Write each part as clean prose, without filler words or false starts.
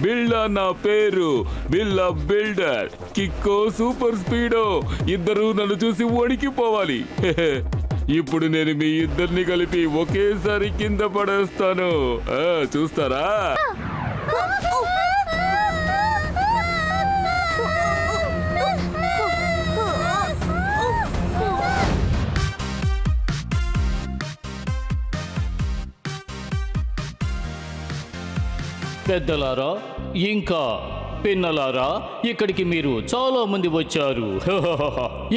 బిల్డా నా పేరు, బిల్లా builder. కిక్కో super speedo ఇద్దరు నన్ను చూసి వణికిపోవాలి. ఇప్పుడు నేను మీ ఇద్దరిని కలిపి ఒకేసారి కింద పడేస్తాను. చూస్తారా? పెద్దలారా, ఇంకా పిన్నలారా, ఇక్కడికి మీరు చాలా మంది వచ్చారు.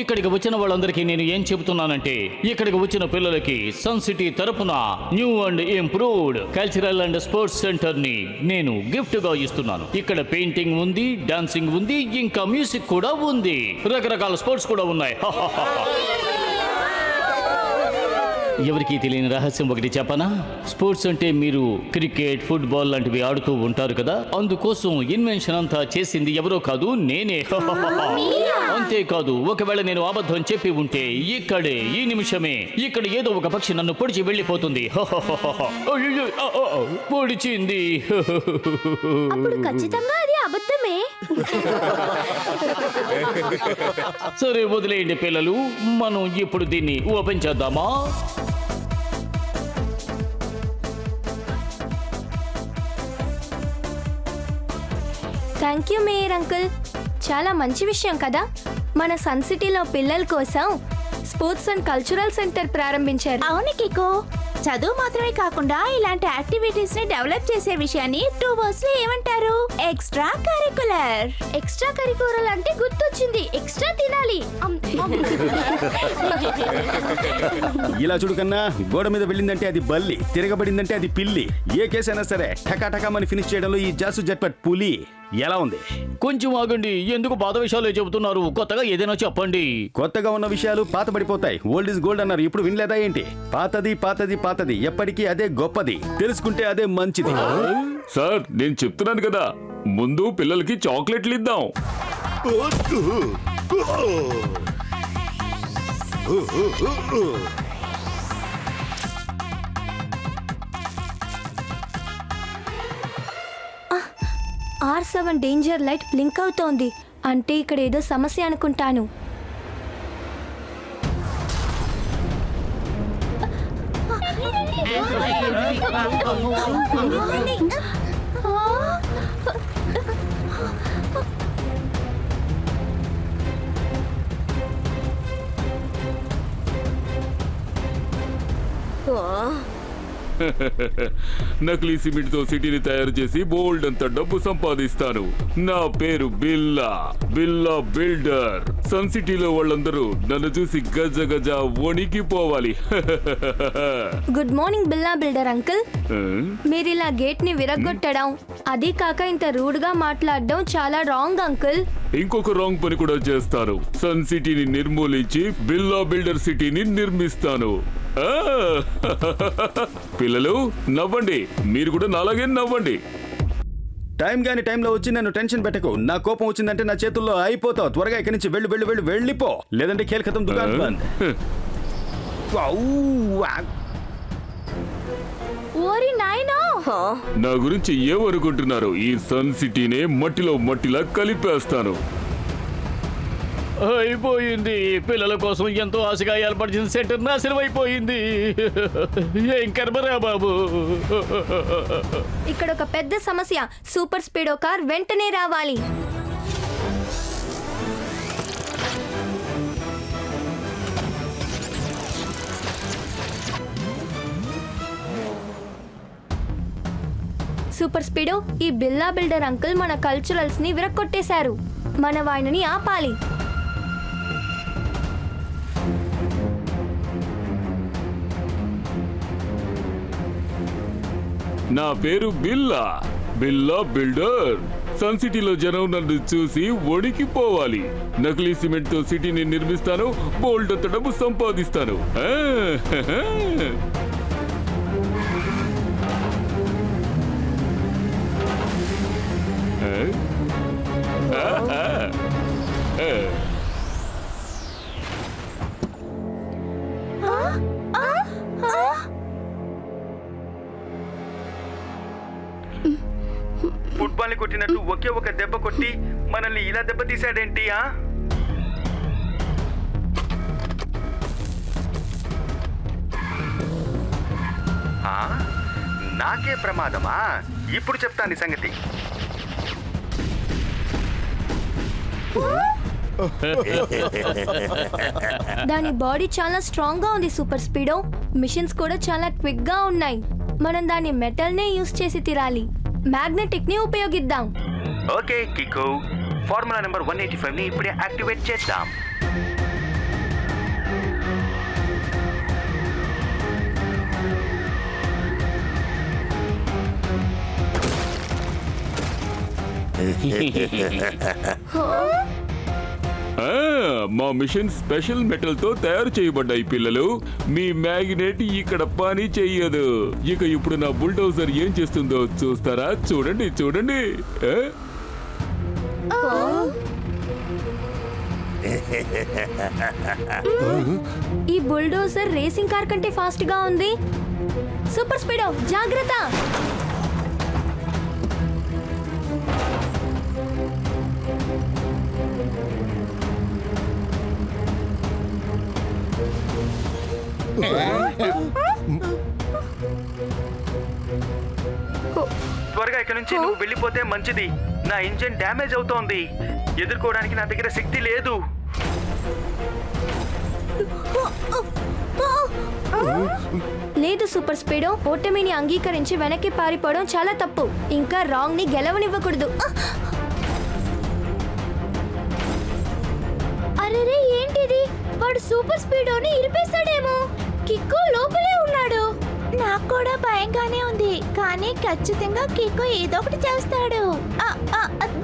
ఇక్కడికి వచ్చిన వాళ్ళందరికీ నేను ఏం చెబుతున్నానంటే, ఇక్కడికి వచ్చిన పిల్లలకి సన్ సిటీ తరపున new and improved cultural and sports centre ని నేను గిఫ్ట్ గా ఇస్తున్నాను. ఇక్కడ పెయింటింగ్ ఉంది, డాన్సింగ్ ఉంది, ఇంకా మ్యూజిక్ కూడా ఉంది, రకరకాల స్పోర్ట్స్ కూడా ఉన్నాయి. ఎవరికి తెలియని రహస్యం ఒకటి చెప్పనా? స్పోర్ట్స్ అంటే మీరు క్రికెట్, ఫుట్బాల్ లాంటివి ఆడుతూ ఉంటారు కదా, అందుకోసం ఇన్వెన్షన్ అంతా చేసింది ఎవరో కాదు, నేనే. అంతేకాదు, ఒకవేళ నేను అబద్ధం చెప్పి ఉంటే ఇక్కడే ఈ నిమిషమే ఇక్కడ ఏదో ఒక పక్షి నన్ను పొడిచి వెళ్ళిపోతుంది. పొడిచింది. సరే, వదిలేయండి పిల్లలు, మనం ఇప్పుడు దీన్ని ఓపెన్ చేద్దామా? Thank you mayor uncle. చాలా మంచి విషయం కదా, మన సన్ సిటీలో పిల్లల కోసం స్పోర్ట్స్ అండ్ కల్చరల్ సెంటర్ ప్రారంభించారు. అవును కికో, చదువు మాత్రమే కాకుండా ఇలాంటి యాక్టివిటీస్ ని డెవలప్ చేసే విషయాన్ని 2 words లో ఏమంటారు? Extra curricular. ఎక్స్ట్రా కరికులర్ అంటే గుర్తొచ్చింది, ఎక్స్ట్రా తినాలి. ఇలా చూడు కన్నా, గోడ మీద వెళ్ళిందంటే అది బల్లి, తిరగబడిందంటే అది పిల్లి. ఏ కేసైనా సరే టకాటకామని ఫినిష్ చేయడంలో ఈ జాసు జట్పట్ పులి. ఎలా ఉంది? కొంచెం ఆగండి, ఎందుకు పాత విషయాలు చెబుతున్నారు? కొత్తగా ఏదైనా చెప్పండి. కొత్తగా ఉన్న విషయాలు పాత పడిపోతాయి. ఓల్డ్ ఇస్ గోల్డ్ అన్నారు, ఇప్పుడు వినలేదా ఏంటి? పాతది పాతది పాతది, ఎప్పటికీ అదే గొప్పది, తెలుసుకుంటే అదే మంచిది. సార్, నేను చెప్తున్నాను కదా, ముందు పిల్లలకి చాక్లెట్లు ఇద్దాం. R7 డేంజర్ లైట్ బ్లింక్ అవుతోంది, అంటే ఇక్కడ ఏదో సమస్య అనుకుంటాను. నకిలీ సిమెంట్ తో సిటీని తయారు చేసి బోల్డ్ అంత డబ్బు సంపాదిస్తాను. నా పేరు బిల్లా, బిల్లా బిల్డర్. సన్ సిటీలో వాళ్ళందరూ నన్ను చూసి గజ గజ వణికిపోవాలి. గుడ్ మార్నింగ్ బిల్లా బిల్డర్ అంకుల్. మీరు ఇలా గేట్ ని విరగొట్టడం, అదీ కాక ఇంత రూడ్ గా మాట్లాడడం చాలా రాంగ్ అంకుల్. ఇంకొక రాంగ్ పని కూడా చేస్తాను. సన్ సిటీని నిర్మూలించి బిల్లా బిల్డర్ సిటీని నిర్మిస్తాను. పిల్లలు నవ్వండి, మీరు కూడా నాలాగే నవ్వండి. టైం గాని టైంలో వచ్చి నన్ను టెన్షన్ పెట్టకు. నా కోపం వచ్చిందంటే నా చేతుల్లో అయిపోతావు. త్వరగా ఇక్కడి నుంచి వెళ్ళు వెళ్ళు వెళ్ళు వెళ్ళిపో, లేదంటే ఖేల్ ఖతం దుకాన్ బంద్. ఓరి నాయనో, నా గురించి ఏమనుకుంటున్నారు? ఈ సన్ సిటీనే మట్టిలో మట్టిలా కలిపేస్తాను. అయిపోయింది. పిల్లల కోసం ఎంతో ఆశగా ఏర్పడిన సెంటర్ నాశనం అయిపోయింది. ఏం కర్మరా బాబు. ఇక్కడ ఒక పెద్ద సమస్య. సూపర్ స్పీడో కార్ వెంటనే రావాలి. సూపర్ స్పీడో, ఈ బిల్లా బిల్డర్ అంకుల్ మన కల్చరల్స్ ని విరక్కొట్టేశారు. మన వాయిని ఆపాలి. నా పేరు బిల్లా, బిల్లా బిల్డర్. సన్ సిటీలో జనం నన్ను చూసి వణికిపోవాలి. నకిలీ సిమెంట్ తో సిటీని నిర్మిస్తాను, బోల్డ్ అంత డబ్బు సంపాదిస్తాను. ఫుట్బాల్ ని కొట్టినట్టు ఒకే ఒక దెబ్బ కొట్టి మనల్ని ఇలా దెబ్బ తీసాడేంటి? నాకే ప్రమాదమా? ఇప్పుడు చెప్తాను ఈ సంగతి. దాని బాడీ చాలా స్ట్రాంగ్ గా ఉంది సూపర్ స్పీడో. మిషన్స్ కూడా చాలా క్విక్ గా ఉన్నాయి. మనం దాని మెటల్ నే యూస్ చేసి తీరాలి. మ్యాగ్నెటిక్ ని ఉపయోగిద్దాం. ఓకే కికో, ఫార్ములా నెంబర్ 185 ని ఇప్పుడే యాక్టివేట్ చేద్దాం. మా మిషన్ స్పెషల్ మెటల్ తో తయారు చేయబడ్డాయి పిల్లలు. మీ మ్యాగ్నెట్ ఇక్కడ పని చెయ్యదు. ఇక ఇప్పుడు నా బుల్డోజర్ ఏం చేస్తుందో చూస్తారా? చూడండి చూడండి. ఈ బుల్డోజర్ రేసింగ్ కార్ కంటే ఫాస్ట్ గా ఉంది. సూపర్ స్పీడో జాగ్రత్త. త్వరగా ఇక్కడ నుంచి నువ్వు వెళ్ళిపోతే మంచిది. నా ఇంజిన్ డ్యామేజ్ అవుతోంది. ఎదుర్కోవడానికి నా దగ్గర శక్తి లేదు. లేదు సూపర్ స్పీడో, ఓటమిని అంగీకరించి వెనక్కి పారిపోవడం చాలా తప్పు. ఇంకా రాంగ్ ని గెలవనివ్వకూడదు. అరే ఏంటిది? వాడు సూపర్ స్పీడోని ఇరిపేశాడేమో. కిక్కో లోపలే ఉన్నాడు. నాకు కూడా భయంగానే ఉంది, కానీ ఖచ్చితంగా కిక్కో ఏదో ఒకటి చేస్తాడు.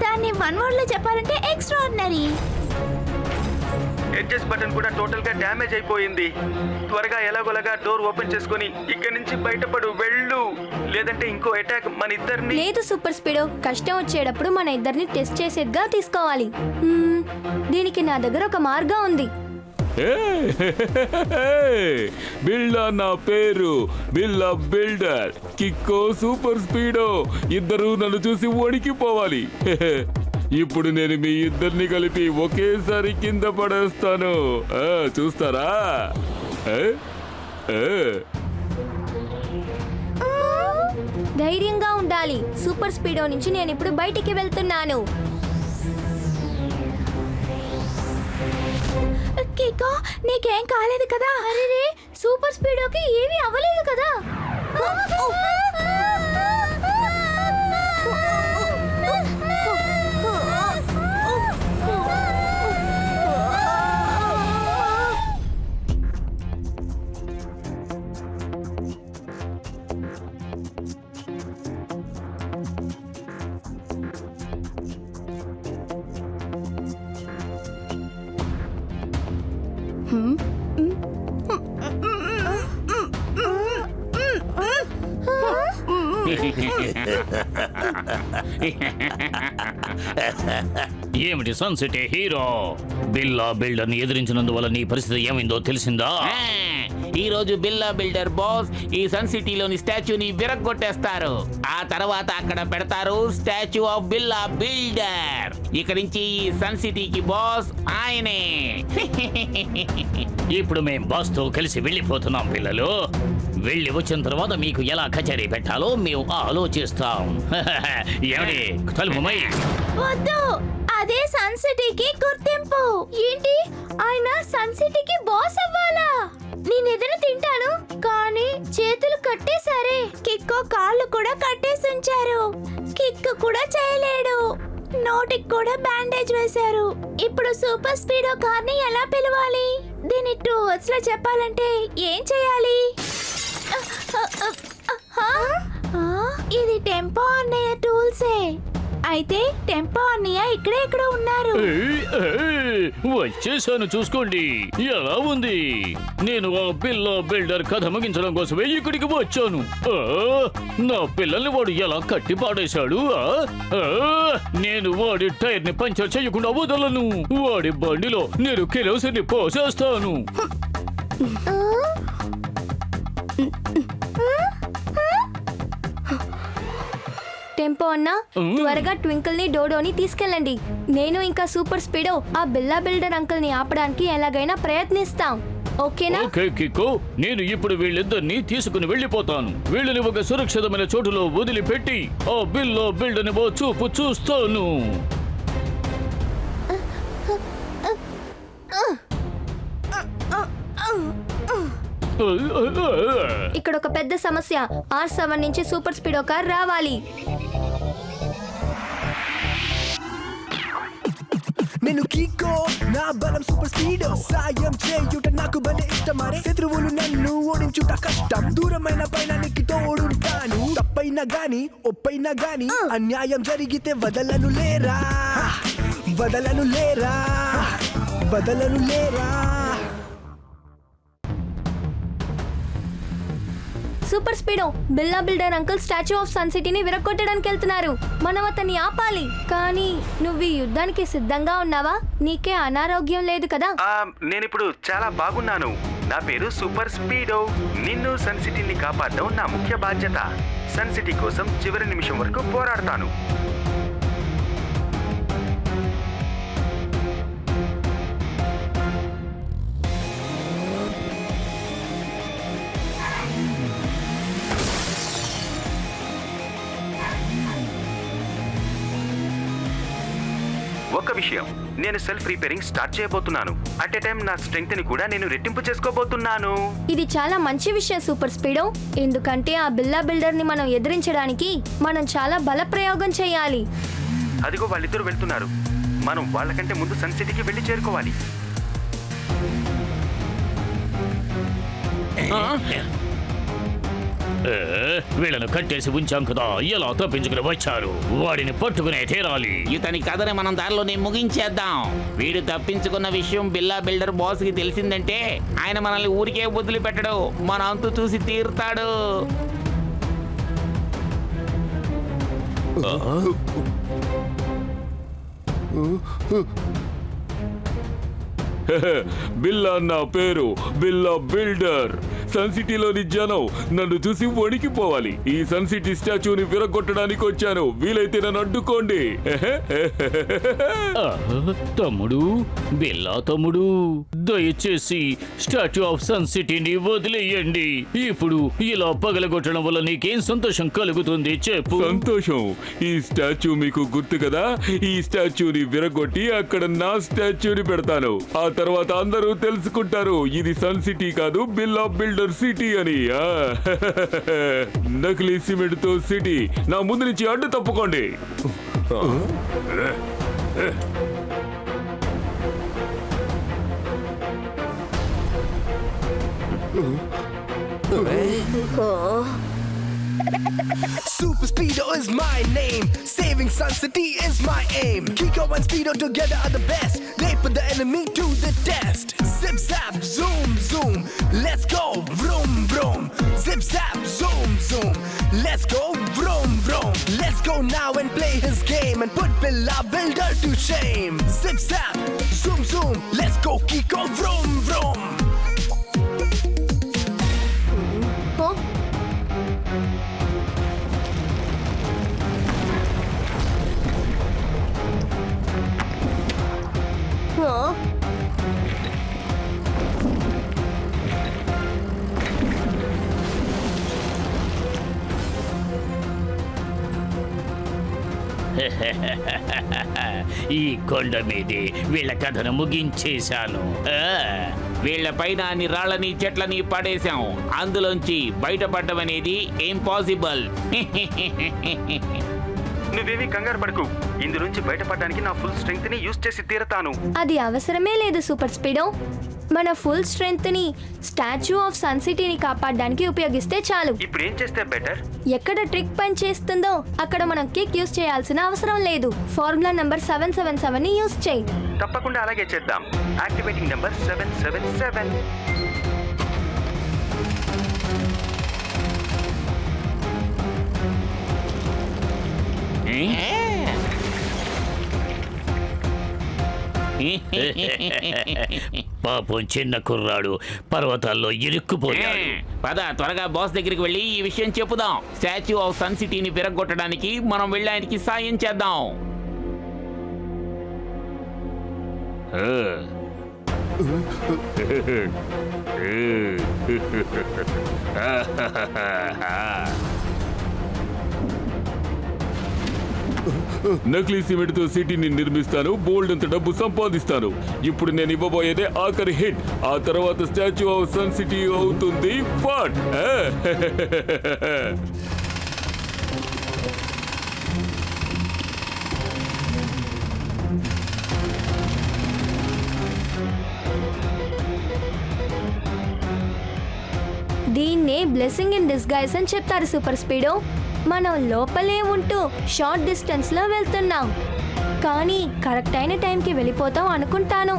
దాన్ని వన్ వర్డ్ లో చెప్పాలంటే ఎక్స్ట్రాడినరీ. అడ్జస్ట్ బటన్ కూడా టోటల్ గా డ్యామేజ్ అయిపోయింది. త్వరగా ఎలాగోలాగా డోర్ ఓపెన్ చేసుకొని ఇక్కడి నుంచి బయటపడు, వెళ్ళు. లేదంటే ఇంకో అటాక్ మన ఇద్దరిని. లేదు సూపర్ స్పీడో, కష్టం వచ్చేటప్పుడు మన ఇద్దరిని టెస్ట్ చేసేదిగా తీసుకోవాలి. దీనికి నా దగ్గర ఒక మార్గం ఉంది. బిల్డా నా పేరు, బిల్లా బిల్డర్. కిక్కో సూపర్ స్పీడో ఇద్దరు నన్ను చూసి వణికిపోవాలి. ఇప్పుడు నేను మీ ఇద్దరిని కలిపి ఒకేసారి కింద పడేస్తాను. చూస్తారా? ధైర్యంగా ఉండాలి. సూపర్ స్పీడో నుంచి నేను ఇప్పుడు బయటికి వెళ్తున్నాను. కిక్కో, నీకేం కాలేదు కదా? అరే, సూపర్ స్పీడోకి ఏమీ అవ్వలేదు కదా? ఏమిటి సన్సిటీ హీరో? బిల్లా బిల్డర్ ని ఎదిరించినందువల్ల నీ పరిస్థితి ఏమైందో తెలిసిందా? ఈ రోజు బిల్లా బిల్డర్ బాస్ ఈ సన్ సిటీలోని స్టాచ్యూని విరగ్గొట్టేస్తారు. ఆ తర్వాత అక్కడ పెడతారు స్టాచ్యూ ఆఫ్ బిల్లా బిల్డర్. ఇక్కడి నుంచి ఈ సన్ సిటీకి బాస్ ఆయనే. ఇప్పుడు మేం బాస్ తో కలిసి వెళ్ళిపోతున్నాం పిల్లలు. వెళ్ళి వచ్చిన తర్వాత మీకు ఎలా కచేరీ పెట్టాలో మేము ఆలోచిస్తాం. ఏమిటి తలుపుమై? వద్దు, అదే సన్ సిటీకి గుర్తింపు. ఏంటి? ఆయన సన్ సిటీకి బాస్ అవ్వాలా? నేనేదైనా తింటాను, కానీ చేతులు కట్టేశారే. కిక్కో కాళ్ళు కూడా కట్టేసి ఉంచారు. కిక్ కూడా చేయలేడు. నోటికి కూడా బ్యాండేజ్ వేశారు. ఇప్పుడు సూపర్ స్పీడో కార్ని ఎలా పిలవాలి? దీని 2 words లో చెప్పాలంటే ఏం చేయాలి? ఇది టెంపో అన్నయ్య టూల్సే. అయితే టెంపో అన్నయ్య ఇక్కడే ఇక్కడ ఉన్నారు. వచ్చేసాను, చూసుకోండి. ఎలా ఉంది? నేను ఆ బిల్లా బిల్డర్ కథ ముగించడం కోసమే ఇక్కడికి వచ్చాను. నా పిల్లల్ని వాడు ఎలా కట్టి పాడేశాడు. నేను వాడి టైర్ ని పంచర్ చేయకుండా వదలను. వాడి బండిలో నేను కిరోసిన్ పోసేస్తాను. టెంపో అన్నా త్వరగా ట్వింకిల్ ని డోడోని తీసుకెళ్ళండి. నేను ఇంకా సూపర్ స్పీడో ఆ బిల్లా బిల్డర్ అంకుల్ ని ఆపడానికి ఎలాగైనా ప్రయత్నిస్తాం. ఓకేనా? ఓకే కికో, నేను ఇప్పుడు వీళ్ళిద్దరిని తీసుకుని వెళ్ళిపోతాను. వీళ్ళని ఒక సురక్షితమైన చోటులో వదిలిపెట్టి ఆ బిల్లో బిల్డర్ని ఓ చూపు చూస్తాను. ఇక్కడ ఒక పెద్ద సమస్య. R7 నుంచి సూపర్ స్పీడో కార్ రావాలి. నేను కీకో, నా బలం సూపర్ స్పీడ్. సాయం చేయుట నాకు భలే ఇష్టమరే. శత్రువులు నన్ను ఓడించుట కష్టం. దూరమైన పైనానికి తోడుంటాను. తప్పైనా గాని ఒప్పైనా గాని అన్యాయం జరిగితే వదలను లేరా, వదలను లేరా, వదలను లేరా. సూపర్ స్పీడో, బిల్లా builder uncle statue of sun సిటీని విరగొట్టడానికి వెళ్తున్నారు. మనం అతన్ని ఆపాలి. కానీ నువ్వు ఈ యుద్ధానికి సిద్ధంగా ఉన్నావా? నీకే అనారోగ్యం లేదు కదా? నేనిప్పుడు చాలా బాగున్నాను. నా పేరు సూపర్ స్పీడో. నిన్ను సన్ సిటీని కాపాడడం నా ముఖ్య బాధ్యత. సన్ సిటీ కోసం చివరి నిమిషం వరకు పోరాడతాను. ఒక విషయం, నేను సెల్ఫ్ రిపేరింగ్ స్టార్ట్ చేయబోతున్నాను. అట్ ఏ టైం నా స్ట్రెంగ్త్ ని కూడా నేను రెట్టింపు చేసుకోబోతున్నాను. ఇది చాలా మంచి విషయం సూపర్ స్పీడో. ఎందుకంటే ఆ బిల్లా బిల్డర్ ని మనం ఎదిరించడానికి మనం చాలా బల ప్రయోగం చేయాలి. అదిగో వాళ్ళిద్దరూ వెళ్తున్నారు. మనం వాళ్ళకంటే ముందు సన్ సిటీకి వెళ్ళి చేరుకోవాలి. వీళ్ళను కట్టేసి ఉంచాం కదా, ఎలా తప్పించుకుని వచ్చారు? వాడిని పట్టుకునే తీరాలి. ఇతని కథని మనం దారిలోనే ముగించేద్దాం. వీడు తప్పించుకున్న విషయం బిల్లా బిల్డర్ బాస్ కి తెలిసిందంటే ఆయన మనల్ని ఊరికే వదిలిపెట్టడు. మన అంతు చూసి తీరుతాడు. బిల్లా నా పేరు, బిల్లా బిల్డర్. సన్ సిటీలోని జనం నన్ను చూసి వణికిపోవాలి. ఈ సన్ సిటీ స్టాచ్యూని విరగొట్టడానికి వచ్చాను. వీలైతే నన్ను అడ్డుకోండి. తమ్ముడు, బిల్లా తమ్ముడు, దయచేసి స్టాచ్యూ ఆఫ్ సన్ సిటీని వదిలేయండి. ఇప్పుడు ఇలా పగలగొట్టడం వల్ల నీకేం సంతోషం కలుగుతుంది చెప్పు? సంతోషం. ఈ స్టాచ్యూ మీకు గుర్తు కదా? ఈ స్టాచ్యూని విరగొట్టి అక్కడ నా స్టాచ్యూని పెడతాను. ఆ తర్వాత అందరూ తెలుసుకుంటారు ఇది సన్ సిటీ కాదు, బిల్లా బిల్డర్ సిటీ అని. నకిలీ సిమెంట్ తో సిటీ నా ముందు నుంచి అడ్డు తప్పుకోండి. Super Speedo is my name. Saving Sun City is my aim. Kiko and Speedo together are the best. They put the enemy to the test. Zip zap, zoom zoom. Let's go, vroom vroom. Zip zap, zoom zoom. Let's go, vroom vroom. Let's go now and play his game and put Billa Builder to shame. Zip zap, zoom zoom. Let's go, Kiko, vroom vroom. ఈ కొండ మీదే వీళ్ళ కథను ముగించేశాను. వీళ్ళ పైన అన్ని రాళ్ళని చెట్లని పడేశాం. అందులోంచి బయటపడడం అనేది ఇంపాసిబుల్. నువ్వేమీ కంగారు పడకు. ఇందులోంచి బయటపడడానికి నా ఫుల్ స్ట్రెంగ్త్ ని యూజ్ చేసి తీరతాను. అది అవసరమే లేదు సూపర్ స్పీడో. మన ఫుల్ స్ట్రెంగ్త్ ని స్టాచ్యూ ఆఫ్ సన్ సిటీని కాపాడడానికి ఉపయోగిస్తే చాలు. ఇప్పుడు ఏం చేస్తే బెటర్? ఎక్కడ ట్రిక్ పని చేస్తుందో అక్కడ మనం కిక్ యూజ్ చేయాల్సిన అవసరం లేదు. ఫార్ములా నంబర్ 777 ని యూజ్ చేయి. తప్పకుండా అలాగే చేద్దాం. Activating number 777. పాపం చిన్న కుర్రాడు పర్వతాల్లో ఇరుక్కుపోయాడు. పద త్వరగా బాస్ దగ్గరికి వెళ్ళి ఈ విషయం చెప్పుదాం. స్టాచ్యూ ఆఫ్ సన్ సిటీని విరగొట్టడానికి మనం వెళ్ళి ఆయనకి సాయం చేద్దాం. నకిలీ సిమెంట్ తో సిటీని నిర్మిస్తాను, బోల్డ్ అంత డబ్బు సంపాదిస్తాను. ఇప్పుడు నేను ఇవ్వబోయేదే ఆఖరి హిట్. ఆ తర్వాత స్టాచ్యూ ఆఫ్ సన్ సిటీ అవుతుంది ఫట్. దీన్నే బ్లెస్సింగ్ ఇన్ డిస్గైజ్ అని చెప్తారు సూపర్ స్పీడో. మనం లోపలే ఉంటూ షార్ట్ డిస్టెన్స్ లో వెళ్తున్నాం, కానీ కరెక్ట్ అయిన టైంకి వెళ్ళిపోతాం అనుకుంటాను.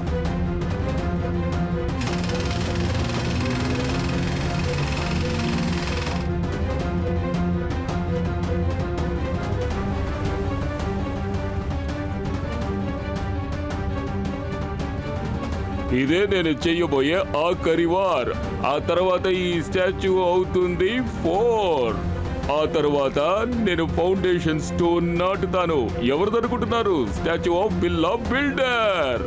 ఇదే నేను చెయ్యబోయే ఆఖరి వార్. ఆ తర్వాత ఈ స్టాచ్యూ అవుతుంది 4. ఆ తర్వాత నేను foundation stone నాటుతాను. ఎవరిదనుకుంటున్నారు? Statue of Billa builder.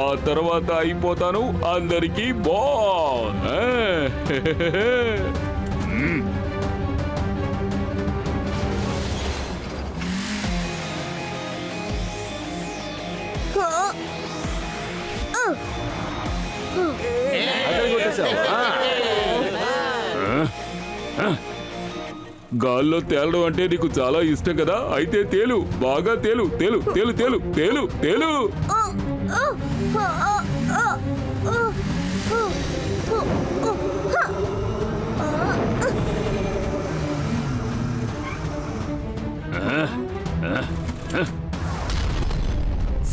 ఆ తర్వాత అయిపోతాను అందరికీ బాస్. గాల్లో తేలడం అంటే నీకు చాలా ఇష్టం కదా? అయితే తేలు, బాగా తేలు, తేలు, తేలు, తేలు, తేలు, తేలు.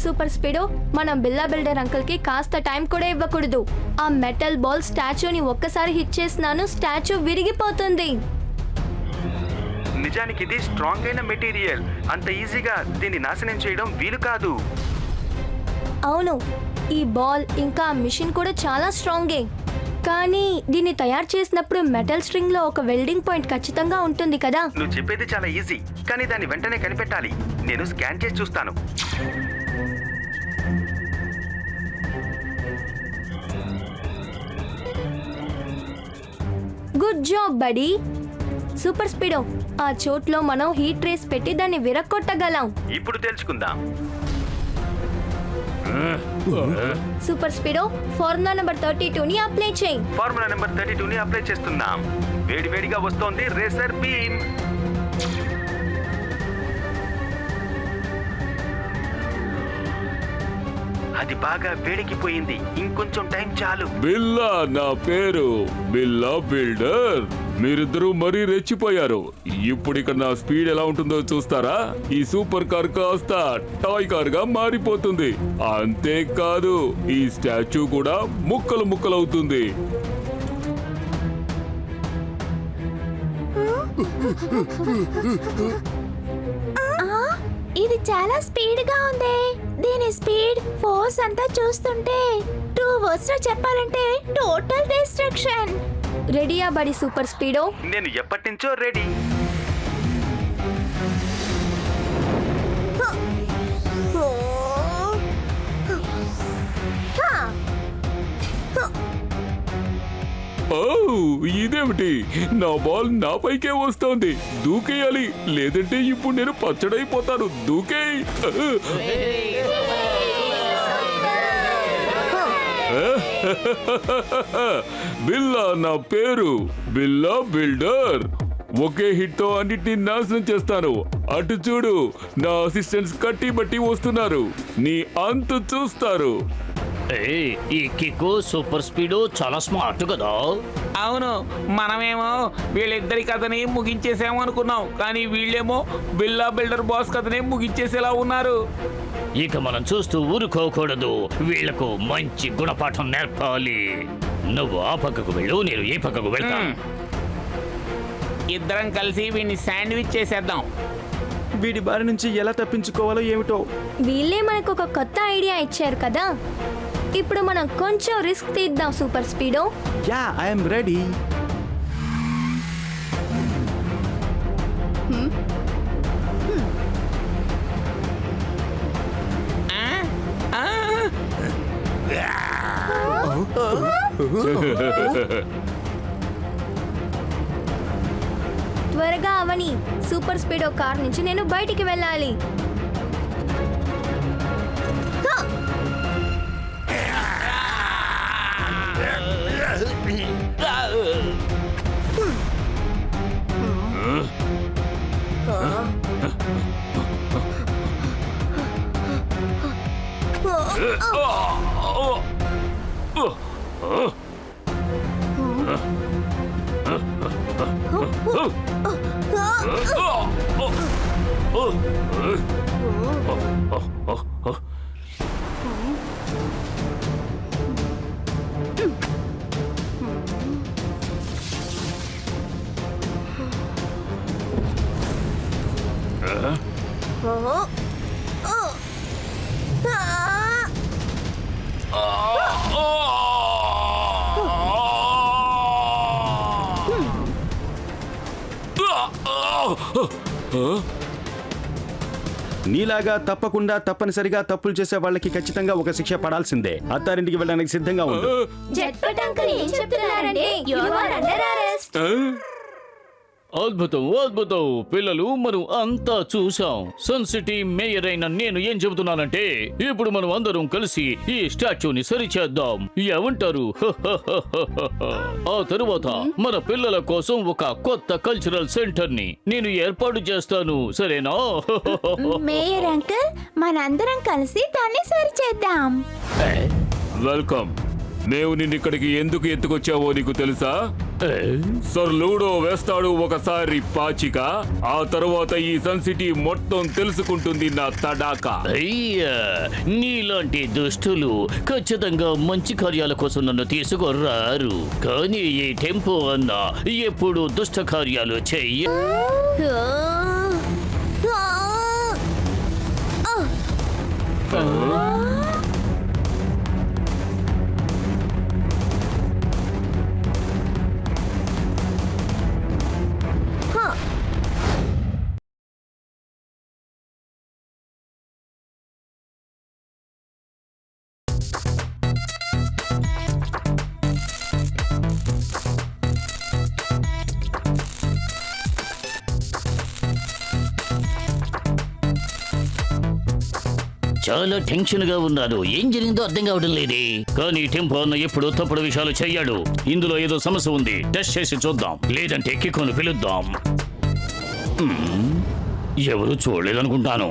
సూపర్ స్పీడో, మనం బిల్లా బిల్డర్ అంకుల్ కి కాస్త టైం కూడా ఇవ్వకూడదు. ఆ మెటల్ బాల్ స్టాచ్యూని ఒక్కసారి హిట్ చేసినాను, స్టాచ్యూ విరిగిపోతుంది. నిజానికి ఇది స్ట్రాంగ్ అయిన మెటీరియల్. అంత ఈజీగా దీన్ని నాశనం చేయడం వీలు కాదు. అవును, ఈ బాల్ ఇంకా మిషన్ కూడా చాలా స్ట్రాంగే. కానీ దీన్ని తయారు చేసినప్పుడు మెటల్ స్ట్రింగ్ లో ఒక వెల్డింగ్ పాయింట్ ఖచ్చితంగా ఉంటుంది కదా? నువ్వు చెప్పేది చాలా ఈజీ, కానీ దాన్ని వెంటనే కనిపెట్టాలి. నేను స్కాన్ చేసి చూస్తాను. Good job buddy. Super Speedo, ఆ చోట్లో మనం హీట్ రేస్ పెట్టి దాన్ని విరక్కొట్టగలం. ఇప్పుడు తెలుసుకుందాం. సూపర్ స్పీడో, ఫార్ములా నెంబర్ 32ని అప్లై చేయి. ఫార్ములా నెంబర్ 32ని అప్లై చేస్తున్నాం. వేడివేడిగా వస్తోంది రేసర్ బీమ్. అది బాగా వేడికిపోయింది. ఇంకొంచెం టైం చాలు. బిల్లా నా పేరు, బిల్లా బిల్డర్. మీరిద్దరూ మరీ రెచ్చిపోయారు. ఇప్పుడు ఇక్కడ నా స్పీడ్ ఎలా ఉంటుందో చూస్తారా? ఈ సూపర్ కార్ కాస్త టాయ్ కార్ గా మారిపోతుంది. అంతేకాదు, ఈ స్టాచ్యూ కూడా ముక్కలు ముక్కలవుతుంది. ఇది చాలా స్పీడ్ గా ఉంది. దీని స్పీడ్, ఫోర్స్ అంతా చూస్తుంటే 2 వర్డ్స్ లో చెప్పాలంటే టోటల్ డిస్ట్రక్షన్. రెడీయా బడి సూపర్ స్పీడో? నేను ఎప్పటి నుంచో రెడీ. ఓ, ఇదేమిటి? నా బాల్ నా పైకే వస్తోంది. దూకేయాలి, లేదంటే ఇప్పుడు నేను పచ్చడైపోతాను. దూకేయ్. బిల్లా నా పేరు, బిల్లా బిల్డర్. ఒకే హిట్ తో అన్నిటిని నాశనం చేస్తాను. అటు చూడు, నా అసిస్టెంట్స్ కట్టి బట్టి వస్తున్నారు. నీ అంతు చూస్తారు. ఈ కిక్కు సూపర్ స్పీడు చాలా స్మార్ట్ కదా. అవును, మనమేమో వీళ్ళిద్దరి కథని ముగించేసాము అనుకున్నాం, కానీ వీళ్ళేమో బిల్లా బిల్డర్ బాస్ కథని ముగించేసేలా ఉన్నారు. ఇక మనం చూస్తూ ఊరుకోకూడదు. వీళ్లకు మంచి గుణపాఠం నేర్పాలి. నువ్వు ఆ పక్కకు వెళ్ళు, నేను ఈ పక్కకు వెళ్తాను. ఇద్దరం కలిసి వీడిని శాండ్విచ్ చేసేద్దాం. వీడి బారి నుంచి ఎలా తప్పించుకోవాలో ఏమిటో. వీళ్ళే మనకు ఒక కొత్త ఐడియా ఇచ్చారు కదా. ఇప్పుడు మనం కొంచెం రిస్క్ తీద్దాం super speedo. Yeah, I'm ready. త్వరగా అవని, సూపర్ స్పీడో కార్ నుంచి నేను బయటికి వెళ్ళాలి. నీలాగా తప్పకుండా తప్పనిసరిగా తప్పులు చేసే వాళ్ళకి ఖచ్చితంగా ఒక శిక్ష పడాల్సిందే. అత్తారింటికి వెళ్ళడానికి సిద్ధంగా ఉండు. జట్పట్ అంకుల్ ఏం చెప్తున్నారంటే you are under arrest. అద్భుతం, అద్భుతం పిల్లలు, మనం అంతా చూసాం. సన్ సిటీ మేయర్ అయిన నేను ఏం చెబుతున్నానంటే ఇప్పుడు మనం అందరం కలిసి ఈ స్టాచ్యూని సరిచేద్దాం. ఏమంటారు? ఆ తరువాత మన పిల్లల కోసం ఒక కొత్త కల్చరల్ సెంటర్ ని నేను ఏర్పాటు చేస్తాను, సరేనా? మేయర్ అంకుల్, మనందరం కలిసి దాన్ని సరిచేద్దాం. వెల్కమ్. మేము నిన్నిక్కడికి ఎందుకు ఎత్తుకొచ్చావో నీకు తెలుసా? సర్ లూడో వేస్తాడు ఒకసారి పాచిక, ఆ తర్వాత ఈ సన్ సిటీ మొత్తం తెలుసుకుంటుంది నా తడాకా. అయ్యా, నీలాంటి దుష్టులు ఖచ్చితంగా మంచి కార్యాల కోసం నన్ను తీసుకురారు. కానీ ఈ టెంపో అన్న ఎప్పుడు దుష్ట కార్యాలు చెయ్య. చాలా టెన్షన్ గా ఉన్నాను. ఏం జరిగిందో అర్థం కావడం లేదే. కానీ టెంపో అన్న ఎప్పుడు తప్పుడు విషయాలు చెయ్యాడు. ఇందులో ఏదో సమస్య ఉంది. టెస్ట్ చేసి చూద్దాం, లేదంటే కిక్కును పిలుద్దాం. ఎవరు చూడలేదనుకుంటాను.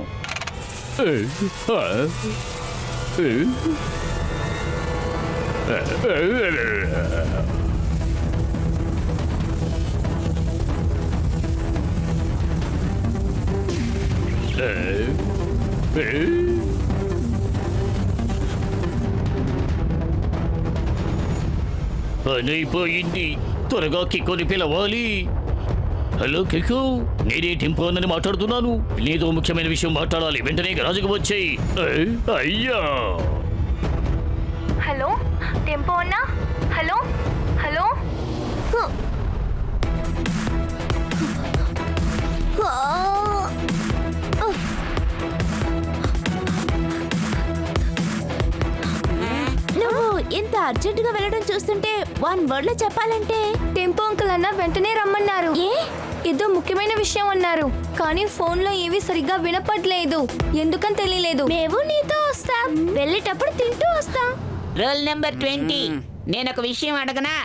పనైపోయింది. త్వరగా కిక్కుని పిలవాలి. హలో కిక్కు, నేనే టెంపో అని మాట్లాడుతున్నాను. నీతో ముఖ్యమైన విషయం మాట్లాడాలి. వెంటనే గరాజుకు వచ్చేయి. అయ్యా, హలో టెంపో అన్నా. Hello hello. నువ్వు ఇంత అర్జెంట్ గా వెళ్ళడం చూస్తుంటే వన్ వర్డ్ లో చెప్పాలంటే టెంపో అంకుల్ అన్న వెంటనే రమ్మన్నారు. ఏదో ముఖ్యమైన విషయం అన్నారు, కానీ ఫోన్ లో ఏవి సరిగ్గా వినపడలేదు. ఎందుకని తెలియలేదు. మేము నీతో వస్తాం, వెళ్ళేటప్పుడు తింటూ వస్తాం. Roll number 20. నేను ఒక విషయం అడగనా?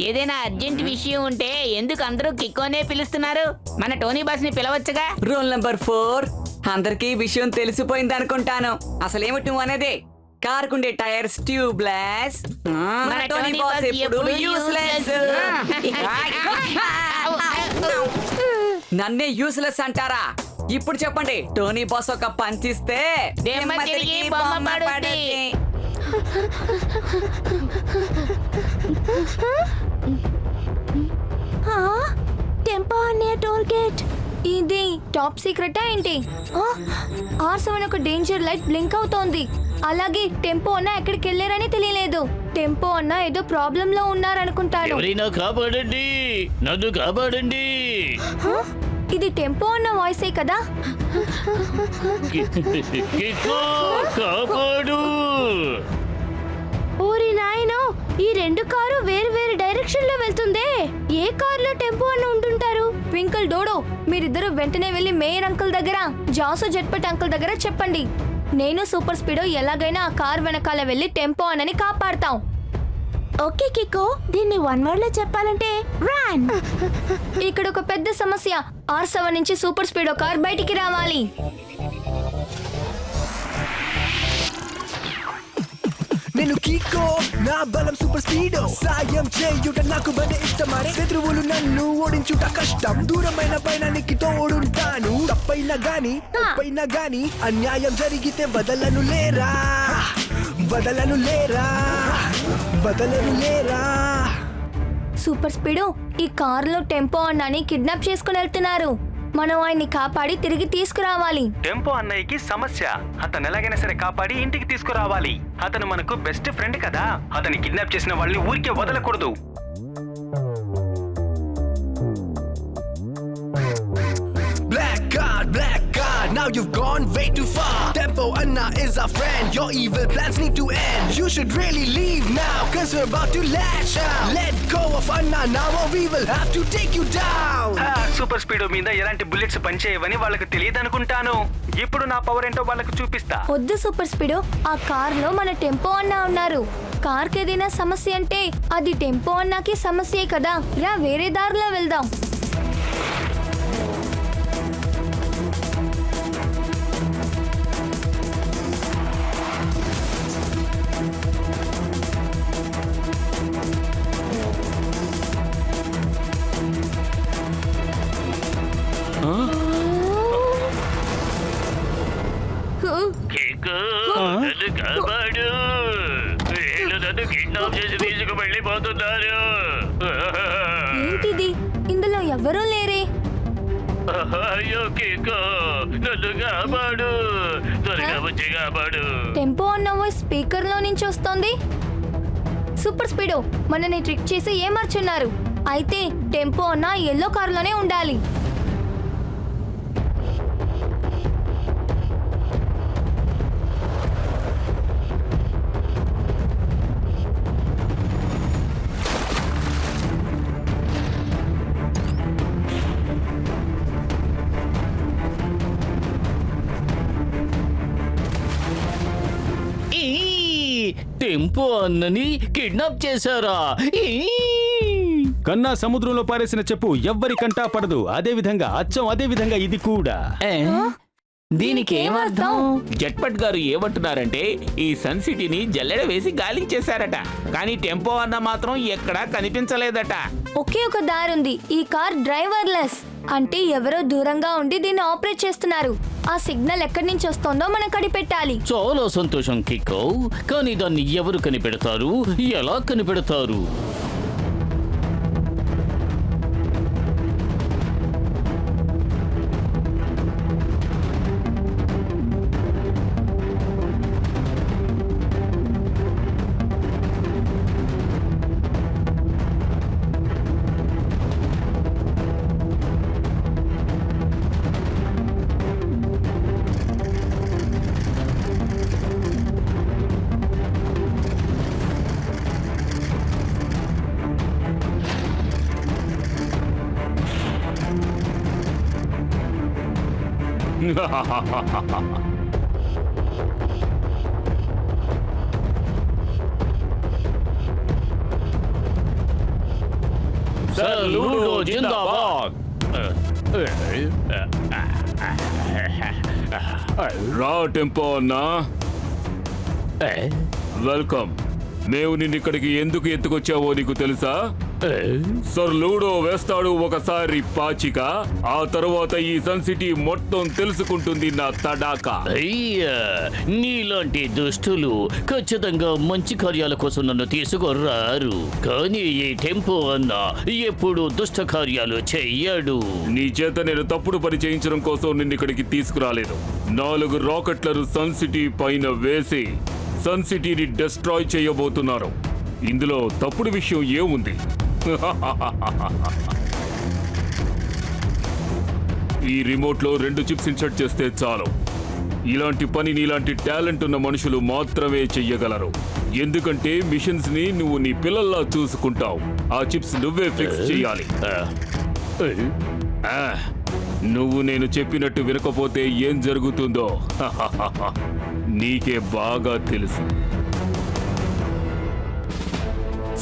ఏదైనా అర్జెంట్ విషయం ఉంటే ఎందుకు అందరూ కిక్కోనే పిలుస్తున్నారు? మన టోనీ బాస్ ని పిలవచ్చుగా. Roll number 4. అందరికీ విషయం తెలిసిపోయింది అనుకుంటాను. అసలేమిటి నువ్వు అనేది? కారుకుండే టైర్స్ ట్యూబ్లెస్. మన టోనీ బాస్ ఎప్పుడు యూస్లెస్. నన్నే యూస్లెస్ అంటారా? ఇప్పుడు చెప్పండి, టోనీ బాస్ ఒక పంచిస్తే దెమ్మ తిరిగి బొమ్మ పడుద్ది. టెంపో అనే టోల్ గేట్. ఇది టాప్ సీక్రెటా ఏంటి? R7 ఒక డేంజర్ లైట్ బ్లింక్ అవుతోంది. అలాగే టెంపో అన్న ఎక్కడికి వెళ్ళారని తెలియలేదు. టెంపో అన్న ఏదో ప్రాబ్లం లో ఉన్నారనుకుంటాను. ఎవరైనా కాపాడండి, నన్ను కాపాడండి. ఇది టెంపో అన్న వాయిసే కదా? కిక్కు, కాపాడు. ఊరి నాయనో, ఈ రెండు కారు వేరు వేరు డైరెక్షన్ లో వెళ్తుందే. ఏ కారులో టెంపో అని ఉంటుంటారు? ట్వింకిల్, డోడో, మీరిద్దరు వెంటనే వెళ్ళి మేయర్ అంకుల్ దగ్గర, జాసు జట్పట్ అంకుల్ దగ్గర చెప్పండి. నేను సూపర్ స్పీడో ఎలాగైనా ఆ కార్ వెనకాల వెళ్ళి టెంపో అన్నని కాపాడతాం. ఓకే కికో, దీన్ని 1 word లో చెప్పాలంటే రన్. ఇక్కడ ఒక పెద్ద సమస్య. R7 నుంచి సూపర్ స్పీడో కార్ బయటికి రావాలి. నేను కీకో, నా బలం సూపర్ స్పీడో. సాయం చేయుట నాకు బడే ఇష్టమరే. శత్రువులు నన్ను ఓడించుట కష్టం. దూరమైన పైనానికి తోడుంటాను. తప్పైనా గాని తప్పైనా గాని అన్యాయం జరిగితే వదలను లేరా, వదలను లేరా, వదలను లేరా. సూపర్ స్పీడో, ఈ కారులో టెంపో అన్నని కిడ్నాప్ చేసుకుని వెళ్తున్నారు. మనం ఆయన్ని కాపాడి తిరిగి తీసుకురావాలి. టెంపో అన్నయ్యకి సమస్య. అతను ఎలాగైనా సరే కాపాడి ఇంటికి తీసుకురావాలి. అతను మనకు బెస్ట్ ఫ్రెండ్ కదా. అతన్ని కిడ్నాప్ చేసిన వాళ్ళని ఊరికే వదలకూడదు. Black card, now you've gone way too far. Tempo Anna is our friend. Your evil plans need to end. You should really leave now, cause we're about to lash out. Let go of Anna now or we will have to take you down. Super speedo మీద ఎలాంటి bullets పనిచేయవని వాళ్ళకి తెలియదు అనుకుంటాను. ఇప్పుడు నా power ఏంటో వాళ్ళకి చూపిస్తా. వద్దు సూపర్ స్పీడో, ఆ కార్లో మన టెంపో అన్న ఉన్నారు. కార్కి ఏదైనా సమస్య అంటే అది టెంపో అన్నకి సమస్యే కదా. రా, వేరే దారిలో వెళ్దాం. కిక్కు, నన్ను కాపాడు. వీళ్ళు నన్ను కిడ్నాప్ చేసి తీసుకు వెళ్ళిపోతున్నారు. ఏంటిది? ఇందులో ఎవరూ లేరే. అయ్యో కిక్కు, నన్ను కాపాడు. త్వరగా వచ్చి కాపాడు. టెంపో అన్న వాయిస్ స్పీకర్ లో నుంచి వస్తోంది. సూపర్ స్పీడో, మనని ట్రిక్ చేసి ఏమర్చున్నారు. అయితే టెంపో అన్న ఎల్లో కారులోనే ఉండాలి. టెంపో అన్నని కిడ్నాప్ చేశారా? కన్నా సముద్రంలో పారేసిన చెప్పు ఎవ్వరి కంటా పడదు. అదే విధంగా అచ్చం అదే విధంగా ఇది కూడా. దీనికి ఏమర్థం? జట్పట్ గారు ఏమంటున్నారంటే ఈ సన్ సిటీని జల్లెడ వేసి గాలించేశారట. కానీ టెంపో అన్న మాత్రం ఎక్కడా కనిపించలేదట. ఒకే ఒక దారుంది. ఈ కార్ డ్రైవర్లెస్. అంటే ఎవరో దూరంగా ఉండి దీన్ని ఆపరేట్ చేస్తున్నారు. ఆ సిగ్నల్ ఎక్కడి నుంచి వస్తుందో మనం కనిపెట్టాలి. చాలా సంతోషం కిక్కో, కానీ దాన్ని ఎవరు కనిపెడతారు, ఎలా కనిపెడతారు? Saludo జిందాబాద్. రా టెంపో అన్నా, వెల్కమ్. మేము నిన్ను ఇక్కడికి ఎందుకు ఎత్తుకొచ్చావో నీకు తెలుసా? సర్ లూడో వేస్తాడు ఒకసారి పాచిక, ఆ తర్వాత ఈ సన్ సిటీ మొత్తం తెలుసుకుంటుంది నా తడాకా. అయ్యా, నీలాంటి దుష్టులు ఖచ్చితంగా మంచి కార్యాల కోసం నన్ను తీసుకురారు. కానీ ఈ టెంపో అన్న ఎప్పుడు దుష్ట కార్యాలు చెయ్యడు. నీ చేత నేను తప్పుడు పని చేయించడం కోసం నిన్ను ఇక్కడికి తీసుకురాలేదు. 4 రాకెట్లను సన్ సిటీ పైన వేసి సన్ సిటీని డిస్ట్రాయ్ చేయబోతున్నారు. ఇందులో తప్పుడు విషయం ఏముంది? ఈ రిమోట్ లో 2 చిప్స్ ఇన్సర్ట్ చేస్తే చాలు. ఇలాంటి పనిని ఇలాంటి టాలెంట్ ఉన్న మనుషులు మాత్రమే చెయ్యగలరు. ఎందుకంటే మిషన్స్ ని నువ్వు నీ పిల్లల్లా చూసుకుంటావు. ఆ చిప్స్ నువ్వే ఫిక్స్ చేయాలి. నువ్వు నేను చెప్పినట్టు వినకపోతే ఏం జరుగుతుందో నీకే బాగా తెలుసు.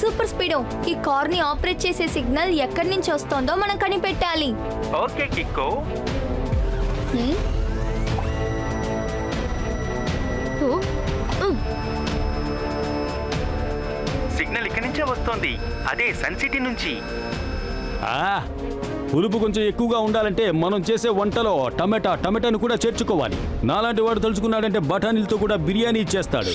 సూపర్ స్పీడో, ఈ కార్ ని ఆపరేట్ చేసే సిగ్నల్ ఎక్కడి నుంచి వస్తోందో మనం కనిపెట్టాలి. ఓకే కిక్కో. సిగ్నల్ ఇక్కడి నుంచే వస్తోంది, అదే సన్ సిటీ నుంచి. పులుపు కొంచెం ఎక్కువగా ఉండాలంటే మనం చేసే వంటలో టమాటాను కూడా చేర్చుకోవాలి. నాలాంటి వాడు తలుచుకున్నాడంటే బఠానీలతో కూడా బిర్యానీ ఇచ్చేస్తాడు.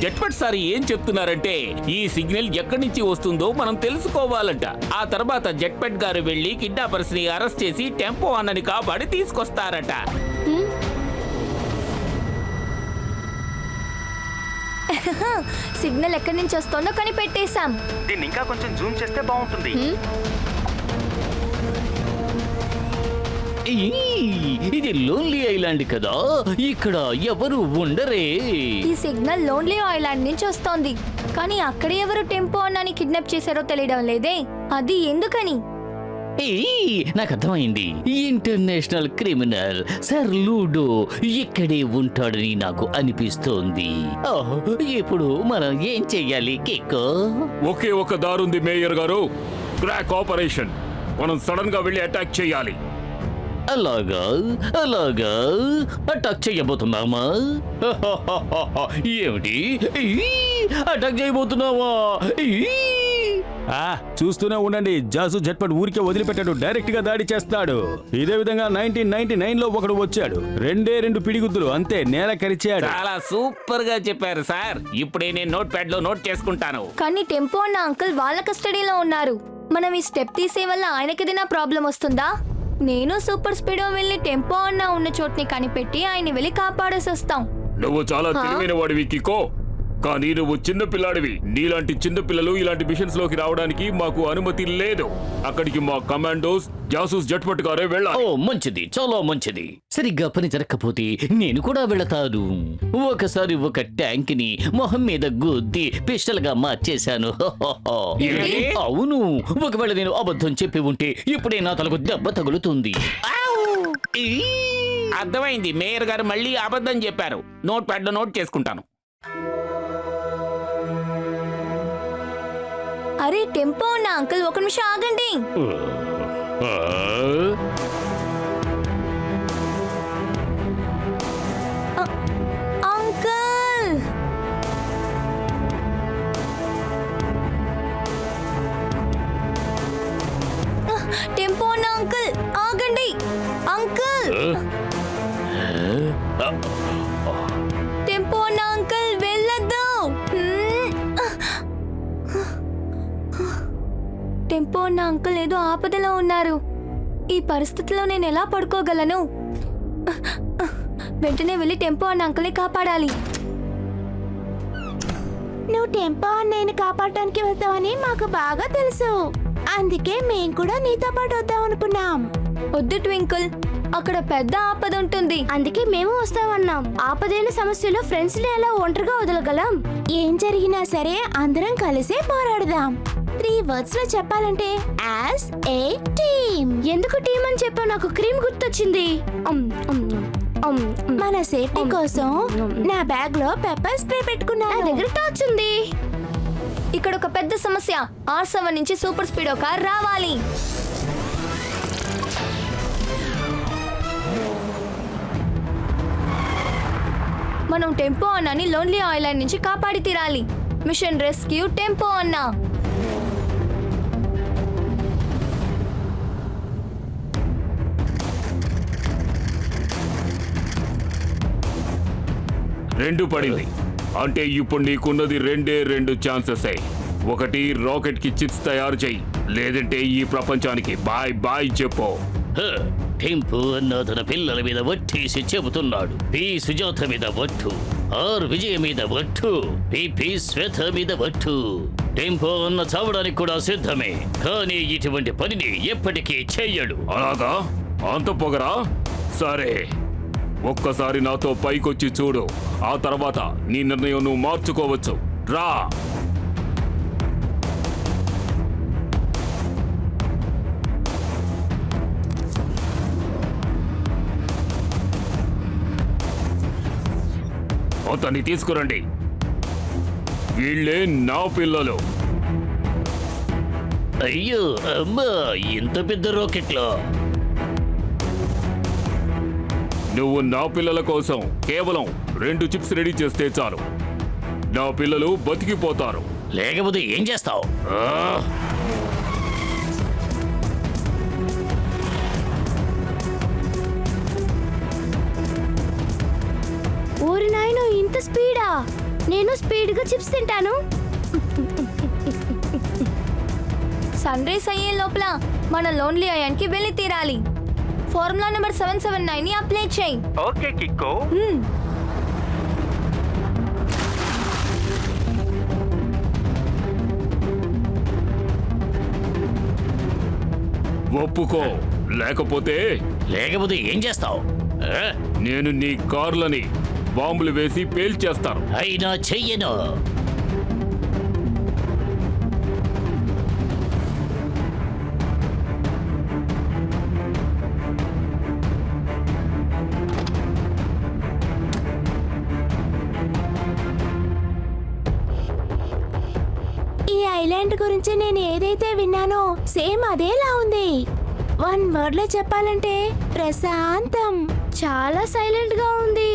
జట్పట్ సార్ ఏం చెప్తున్నారంటే ఈ సిగ్నల్ ఎక్కడి నుంచి వస్తుందో మనం తెలుసుకోవాలంట. ఆ తర్వాత జట్పట్ గారు వెళ్లి కిడ్నాపర్స్ ని అరెస్ట్ చేసి టెంపో అన్నని కాపాడి తీసుకొస్తారట. సిగ్నల్ ఎక్కడి నుంచి వస్తోందో కనిపెట్టేశాం. దీన్ని ఇంకా కొంచెం జూమ్ చేస్తే బాగుంటుంది. ఇది లోన్లీ ఐలాండ్ కదా, ఇక్కడ ఎవరు ఉండరే. ఈ సిగ్నల్ లోన్లీ ఐలాండ్ నుంచి వస్తోంది, కానీ అక్కడ ఎవరు టెంపో అన్నాని కిడ్నాప్ చేశారో తెలియడం లేదే. అది ఎందుకని? నాకు అర్థమైంది. ఇంటర్నేషనల్ క్రిమినల్ సర్ లూడో ఇక్కడే ఉంటాడని నాకు అనిపిస్తోంది. ఇప్పుడు మనం ఏం చెయ్యాలి కిక్కో? ఒకే ఒక దారుంది మేయర్ గారు, క్రాక్ ఆపరేషన్. మనం సడన్ గా వెళ్ళి అటాక్ చేయాలి. అలాగా అటాక్ చేయబోతున్నామా? ఏమిటి అటాక్ చేయబోతున్నావా? చూస్తూనే ఉండండి, జాసు జట్పట్ ఊరికే వదిలిపెట్టాడు, డైరెక్ట్ గా దాడి చేస్తాడు. ఇదే విధంగా 1999 లో ఒకడు వచ్చాడు, 2 పిడిగుద్దులు అంతే, నేల కరిచాడు. చాలా సూపర్ గా చెప్పారు సార్. ఇప్పుడే నేను నోట్ ప్యాడ్ లో నోట్ చేసుకుంటాను. కానీ టెంపో అన్న అంకుల్ వాళ్ళ కస్టడీలో ఉన్నారు. మనం ఈ స్టెప్ తీసే వల్ల ఆయనకేదైనా ప్రాబ్లం వస్తుందా? నేను సూపర్ స్పీడో వెళ్ళి టెంపో అన్న ఉన్న చోటుని కనిపెట్టి ఆయన్ని వెళ్ళి కాపాడేసి వస్తాం. నువ్వు చాలా తెలివైన వాడివి కిక్కో, కానీ నువ్వు చిన్న పిల్లాడివి. నీలాంటి చిన్న పిల్లలు ఇలాంటి మిషన్స్ లోకి రావడానికి మాకు అనుమతి లేదు. అక్కడికి మా కమాండోస్ జాసూస్ జట్పట్ గారే వెళ్ళాలి. మంచిది, చాలా మంచిది. సరిగ్గా పని జరగకపోతే నేను కూడా వెళతాను. ఒకసారి ఒక ట్యాంక్ ని మొహం మీద గుద్ది పిస్టల్ గా మార్చేశాను. అవును, ఒకవేళ నేను అబద్ధం చెప్పి ఉంటే ఇప్పుడే నా తలకు దెబ్బ తగులుతుంది. అర్థమైంది, మేయర్ గారు మళ్ళీ అబద్ధం చెప్పారు. నోట్ ప్యాడ్ లో నోట్ చేసుకుంటాను. అరే టెంపో అన్న అంకుల్, ఒక నిమిషం ఆగండి. అంకుల్, టెంపో అన్న అంకుల్, ఆగండి అంకుల్. టెంపో అన్న అంకుల్, వెళ్ళొద్దు. టెంపో అన్న అంకుల్ ఏదో ఆపదలో ఉన్నారు. ఈ పరిస్థితిలో నేను ఎలా పడుకోగలను? వెంటనే వెళ్ళి టెంపో అన్న అంకుల్ని కాపాడాలి. నువ్వు టెంపో అన్నయ్యని కాపాడటానికి వెళ్తావని మాకు బాగా తెలుసు. అందుకే మేం కూడా నీతో పాటు వద్దాం అనుకున్నాం. వద్దు ట్వింకిల్, అక్కడ పెద్ద ఆపద ఉంటుంది. అందుకే మేము వస్తామన్నాం. ఆపదైన సమస్యలో ఫ్రెండ్స్ ని ఎలా ఒంటరిగా వదలగలం? ఏం జరిగినా సరే అందరం కలిసే పోరాడదాం. 3 words లో చెప్పాలంటే యాజ్ ఏ టీమ్. ఎందుకు టీమ్ అని చెప్పా? నాకు క్రీమ్ గుర్తొచ్చింది. మన సేఫ్టీ కోసం నా బ్యాగ్ లో పెప్పర్ స్ప్రే పెట్టుకున్నాను. నా దగ్గర టార్చ్ ఉంది. ఇక్కడ ఒక పెద్ద సమస్య. R7 నుంచి సూపర్ స్పీడో కార్ రావాలి. మనం టెంపో అన్నాని లోన్లీ ఐలాండ్ నుంచి కాపాడి తీరాలి. మిషన్ రెస్క్యూ టెంపో అన్నా. 2 పడింది. అంటే ఇప్పుడు నీకున్నది 2 ఛాన్సెస్. ఒకటి రాకెట్ కి చిప్స్ తయారు చెయ్యి, లేదంటే ఈ ప్రపంచానికి బాయ్ బాయ్ చెప్పు. టింపు అన్న తన పిల్లల మీద ఒట్టేసి చెబుతున్నాడు. పి సుజాత మీద ఒట్టు, ఆర్ విజయ మీద ఒట్టు, పి శ్వేత మీద ఒట్టు. టింపు అన్న చావడానికి కూడా సిద్ధమే, కానీ ఇటువంటి పనిని ఎప్పటికీ చెయ్యడు. అలాగా? అంత పొగరా? సరే, ఒక్కసారి నాతో పైకొచ్చి చూడు. ఆ తర్వాత నీ నిర్ణయం నువ్వు మార్చుకోవచ్చు. రా. అతన్ని తీసుకురండి. వీళ్ళే నా పిల్లలు. అయ్యో అమ్మా, ఇంత పెద్ద రాకెట్లో. నువ్వు నా పిల్లల కోసం కేవలం 2 చిప్స్ రెడీ చేస్తే చాలు. నా పిల్లలు బతికిపోతారు. లేకపోతే ఏం చేస్తావు? ఓరి నాయనో, ఇంత స్పీడా? నేను స్పీడ్గా చిప్స్ తింటాను. సన్ రైజ్ అయ్యే లోపల మన లోన్లీ అయాన్కి వెళ్ళి తీరాలి. ఫార్ములా నెంబర్ 779 ని అప్లై చేయి. ఓకే కిక్కో. ఒప్పుకో, లేకపోతే ఏం చేస్తావు? నేను నీ కార్లని బాంబులు వేసి పేల్చేస్తాను. అయినా చెయ్యను. ఈ ఐలాండ్ గురించి నేను ఏదైతే విన్నానో సేమ్ అదేలా ఉంది. 1 వర్డ్ లో చెప్పాలంటే ప్రశాంతం. చాలా సైలెంట్ గా ఉంది.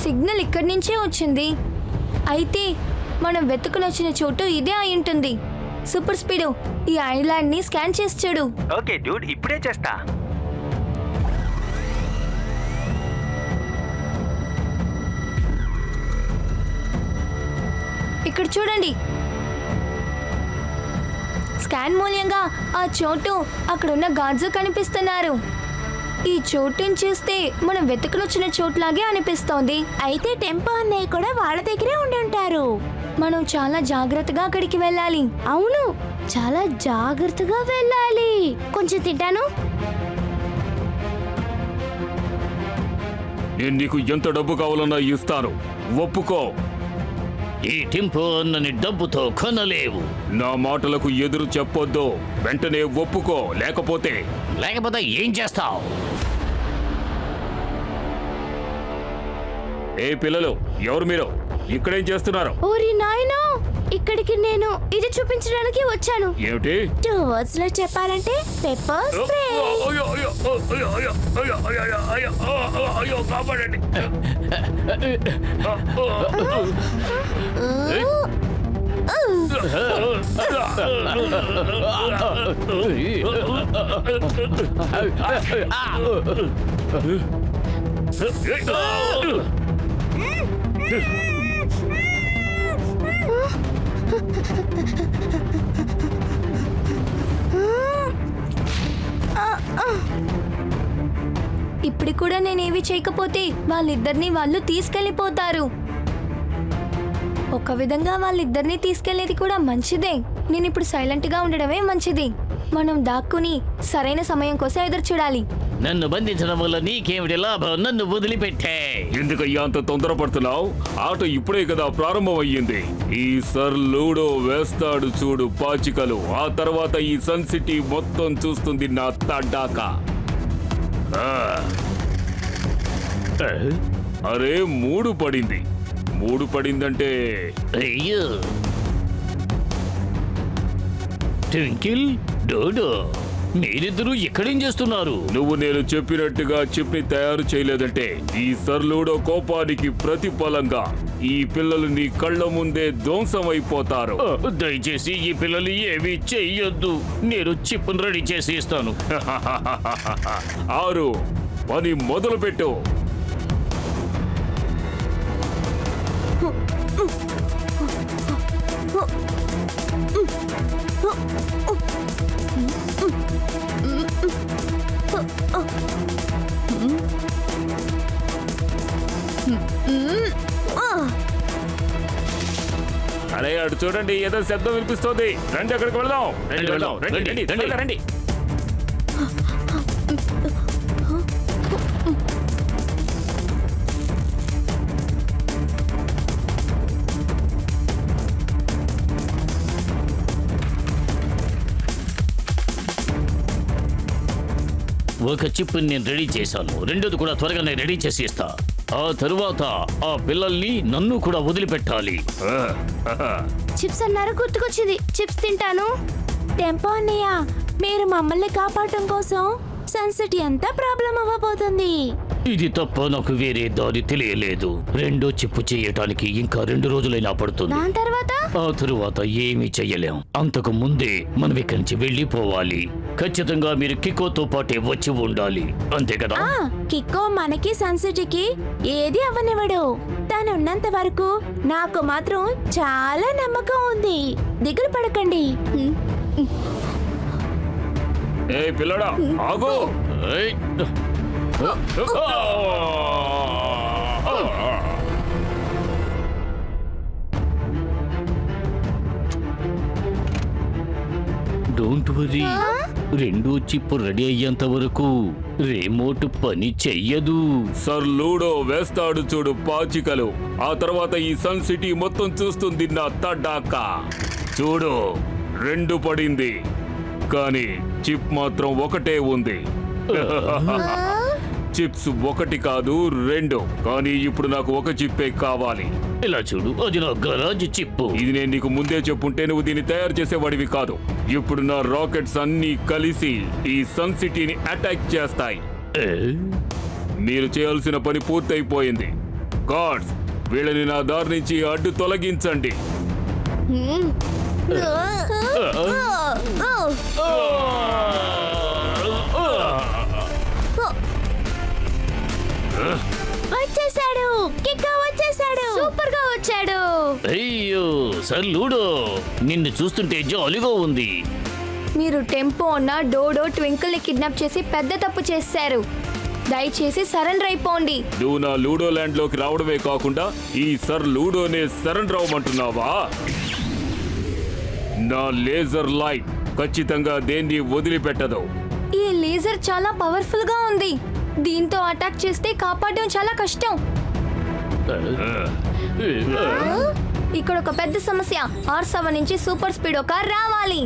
సిగ్నల్ ఇక్కడి నుంచే వచ్చింది. అయితే మనం వెతుకునొచ్చిన చోటు ఇదే అయి ఉంటుంది. సూపర్ స్పీడ్, ఈ ఐలాండ్ ని స్కాన్ చేసి చూడు. ఓకే డ్యూడ్, ఇప్పుడే చేస్తా. ఇక్కడ చూడండి. స్కాన్ మూల్యంగా ఆ చోటు, అక్కడున్న గార్డ్స్ కనిపిస్తున్నారు. ఈ చోటుని చూస్తే మనం వెతుకునొచ్చిన చోట్లాగే అనిపిస్తోంది. అయితే టెంపో అన్నయ్య కూడా వాళ్ళ దగ్గరే ఉండి ఉంటారు. మనం చాలా జాగ్రత్తగా అక్కడికి వెళ్ళాలి. అవును, చాలా జాగ్రత్తగా వెళ్ళాలి. కొంచెం తింటాను. నేను నీకు ఎంత డబ్బు కావాలన్నా ఇస్తాను. ఒప్పుకో. ఈ టింపు అన్నని డబ్బుతో కొనలేవు. నా మాటలకు ఎదురు చెప్పొద్దు. వెంటనే ఒప్పుకో, లేకపోతే ఏం చేస్తావు? ఏ పిల్లలు, ఎవరు మీరు? ఇక్కడేం చేస్తున్నారు? ఓరి నాయనో, ఇక్కడికి నేను ఇది చూపించడానికి వచ్చాను. ఏమిటి? 2 words లో చెప్పాలంటే పెప్పర్ స్ప్రే. అయ్యో, కాపాడండి. ఇప్పుడు కూడా నేనేవి చేయకపోతే వాళ్ళిద్దరిని వాళ్ళు తీసుకెళ్లిపోతారు. ఒక విధంగా వాళ్ళిద్దరిని తీసుకెళ్లేది కూడా మంచిదే. నేను ఇప్పుడు సైలెంట్ గా ఉండడమే మంచిది. మనం దాక్కుని సరైన సమయం కోసం ఎదురు చూడాలి. నన్ను బంధించడం వల్ల నీకేమిటి లాభం? నన్ను వదిలిపెట్టే. ఎందుకయ్యా అంత తొందరపడుతున్నావు? ఆట ఇప్పుడే కదా ప్రారంభం అయ్యింది. ఈ సర్ లూడో వేస్తాడు చూడు పాచికలు. ఆ తర్వాత ఈ సన్ సిటీ మొత్తం చూస్తుంది నా తడ్డాక. అరే 3 పడింది. 3 పడిందంటే అయ్యో, ట్వింకిల్, డోడో, మీరిద్దరూ ఎక్కడేం చేస్తున్నారు? నువ్వు నేను చెప్పినట్టుగా చిప్ ని తయారు చేయలేదంటే ఈ సర్లూడో కోపానికి ప్రతిఫలంగా ఈ పిల్లలు నీ కళ్ళ ముందే ధ్వంసమైపోతారు. దయచేసి ఈ పిల్లలు ఏమీ చెయ్యొద్దు. నేను చిప్ను రెడీ చేసి ఇస్తాను. 6 పని మొదలు పెట్టు. అటు చూడండి, ఏదో శబ్దం వినిపిస్తోంది. రండి అక్కడికి వెళ్దాం. రండి వెళ్దాం. రండి రండి త్వరగా రండి. ఒక చిప్ నేను రెడీ చేశాను, రెండోది కూడా త్వరగానే రెడీ చేసి ఇస్తా. ఆ తరువాత ఆ పిల్లల్ని నన్ను కూడా వదిలిపెట్టాలి. చిప్స్ అన్నారు గుర్తుకొచ్చింది, చిప్స్ తింటాను. టెంపో అన్నయ్య, మీరు మమ్మల్ని కాపాడటం కోసం సన్సిటీ అంతా ప్రాబ్లం అవ్వబోతుంది. ఇది తప్ప నాకు వేరే దారి తెలియలేదు. రెండో చిప్పు చేయటానికి ఇంకా 2 రోజులైనా పడుతుంది. దాని తర్వాత ఆ తరువాత ఏమీ చెయ్యలేం. అంతకు ముందే మనం ఇక్కడి నుంచి వెళ్ళిపోవాలి. ఖచ్చితంగా మీరు కికోతో పాటే వచ్చి ఉండాలి, అంతే కదా? కిక్కో మనకి సన్సిటీకి ఏది అవ్వనివ్వడు. తను ఉన్నంత వరకు నాకు మాత్రం చాలా నమ్మకం ఉంది. దిగులు పడకండి. ఏ పిల్లడా, ఆగు. ఏయ్! డోంట్ వరీ, రెండో చిప్పు రెడీ అయ్యేంత వరకు రిమోట్ పని చెయ్యదు. సర్ లూడో వేస్తాడు చూడు పాచికలు. ఆ తర్వాత ఈ సన్ సిటీ మొత్తం చూస్తుంది నా తడాకా. చూడు, 2 పడింది, కానీ చిప్ మాత్రం ఒకటే ఉంది. చిప్స్ 1 కాదు 2, కానీ ఇప్పుడు నాకు ఒక చిప్పే కావాలి. ఇలా చూడు, అది నా గరాజ్ చిప్పు. ఇది నేను నీకు ముందే చెప్పుంటే నువ్వు దీన్ని తయారు చేసేవాడివి కాదు. ఇప్పుడు నా రాకెట్స్ అన్నీ కలిసి ఈ సన్ సిటీని అటాక్ చేస్తాయి. మీరు చేయాల్సిన పని పూర్తయిపోయింది. గాడ్స్, వీళ్ళని నా దారి నుంచి అడ్డు తొలగించండి. వచ్చేసాడు, కిక్కో వచ్చేసాడు. సూపర్ గా వచ్చాడు. అయ్యో సర్ లూడో, నిన్ను చూస్తుంటే జాలీగా ఉంది. మీరు టెంపో అన్న డోడో ట్వింకిల్ ని కిడ్నాప్ చేసి పెద్ద తప్పు చేశారు. దయచేసి సరెండర్ అయిపోండి. నువ్వు నా లూడో ల్యాండ్ లోకి రావడమే కాకుండా ఈ సర్ లూడోనే సరెండర్ అవ్వమంటున్నావా? నా లేజర్ లైట్ ఖచ్చితంగా దేన్ని వదిలిపెట్టదు. ఈ లేజర్ చాలా పవర్ఫుల్ గా ఉంది. దీంతో అటాక్ చేస్తే కాపాడడం చాలా కష్టం. ఇక్కడ ఒక పెద్ద సమస్య. R7 నుంచి సూపర్ స్పీడో కార్ రావాలి.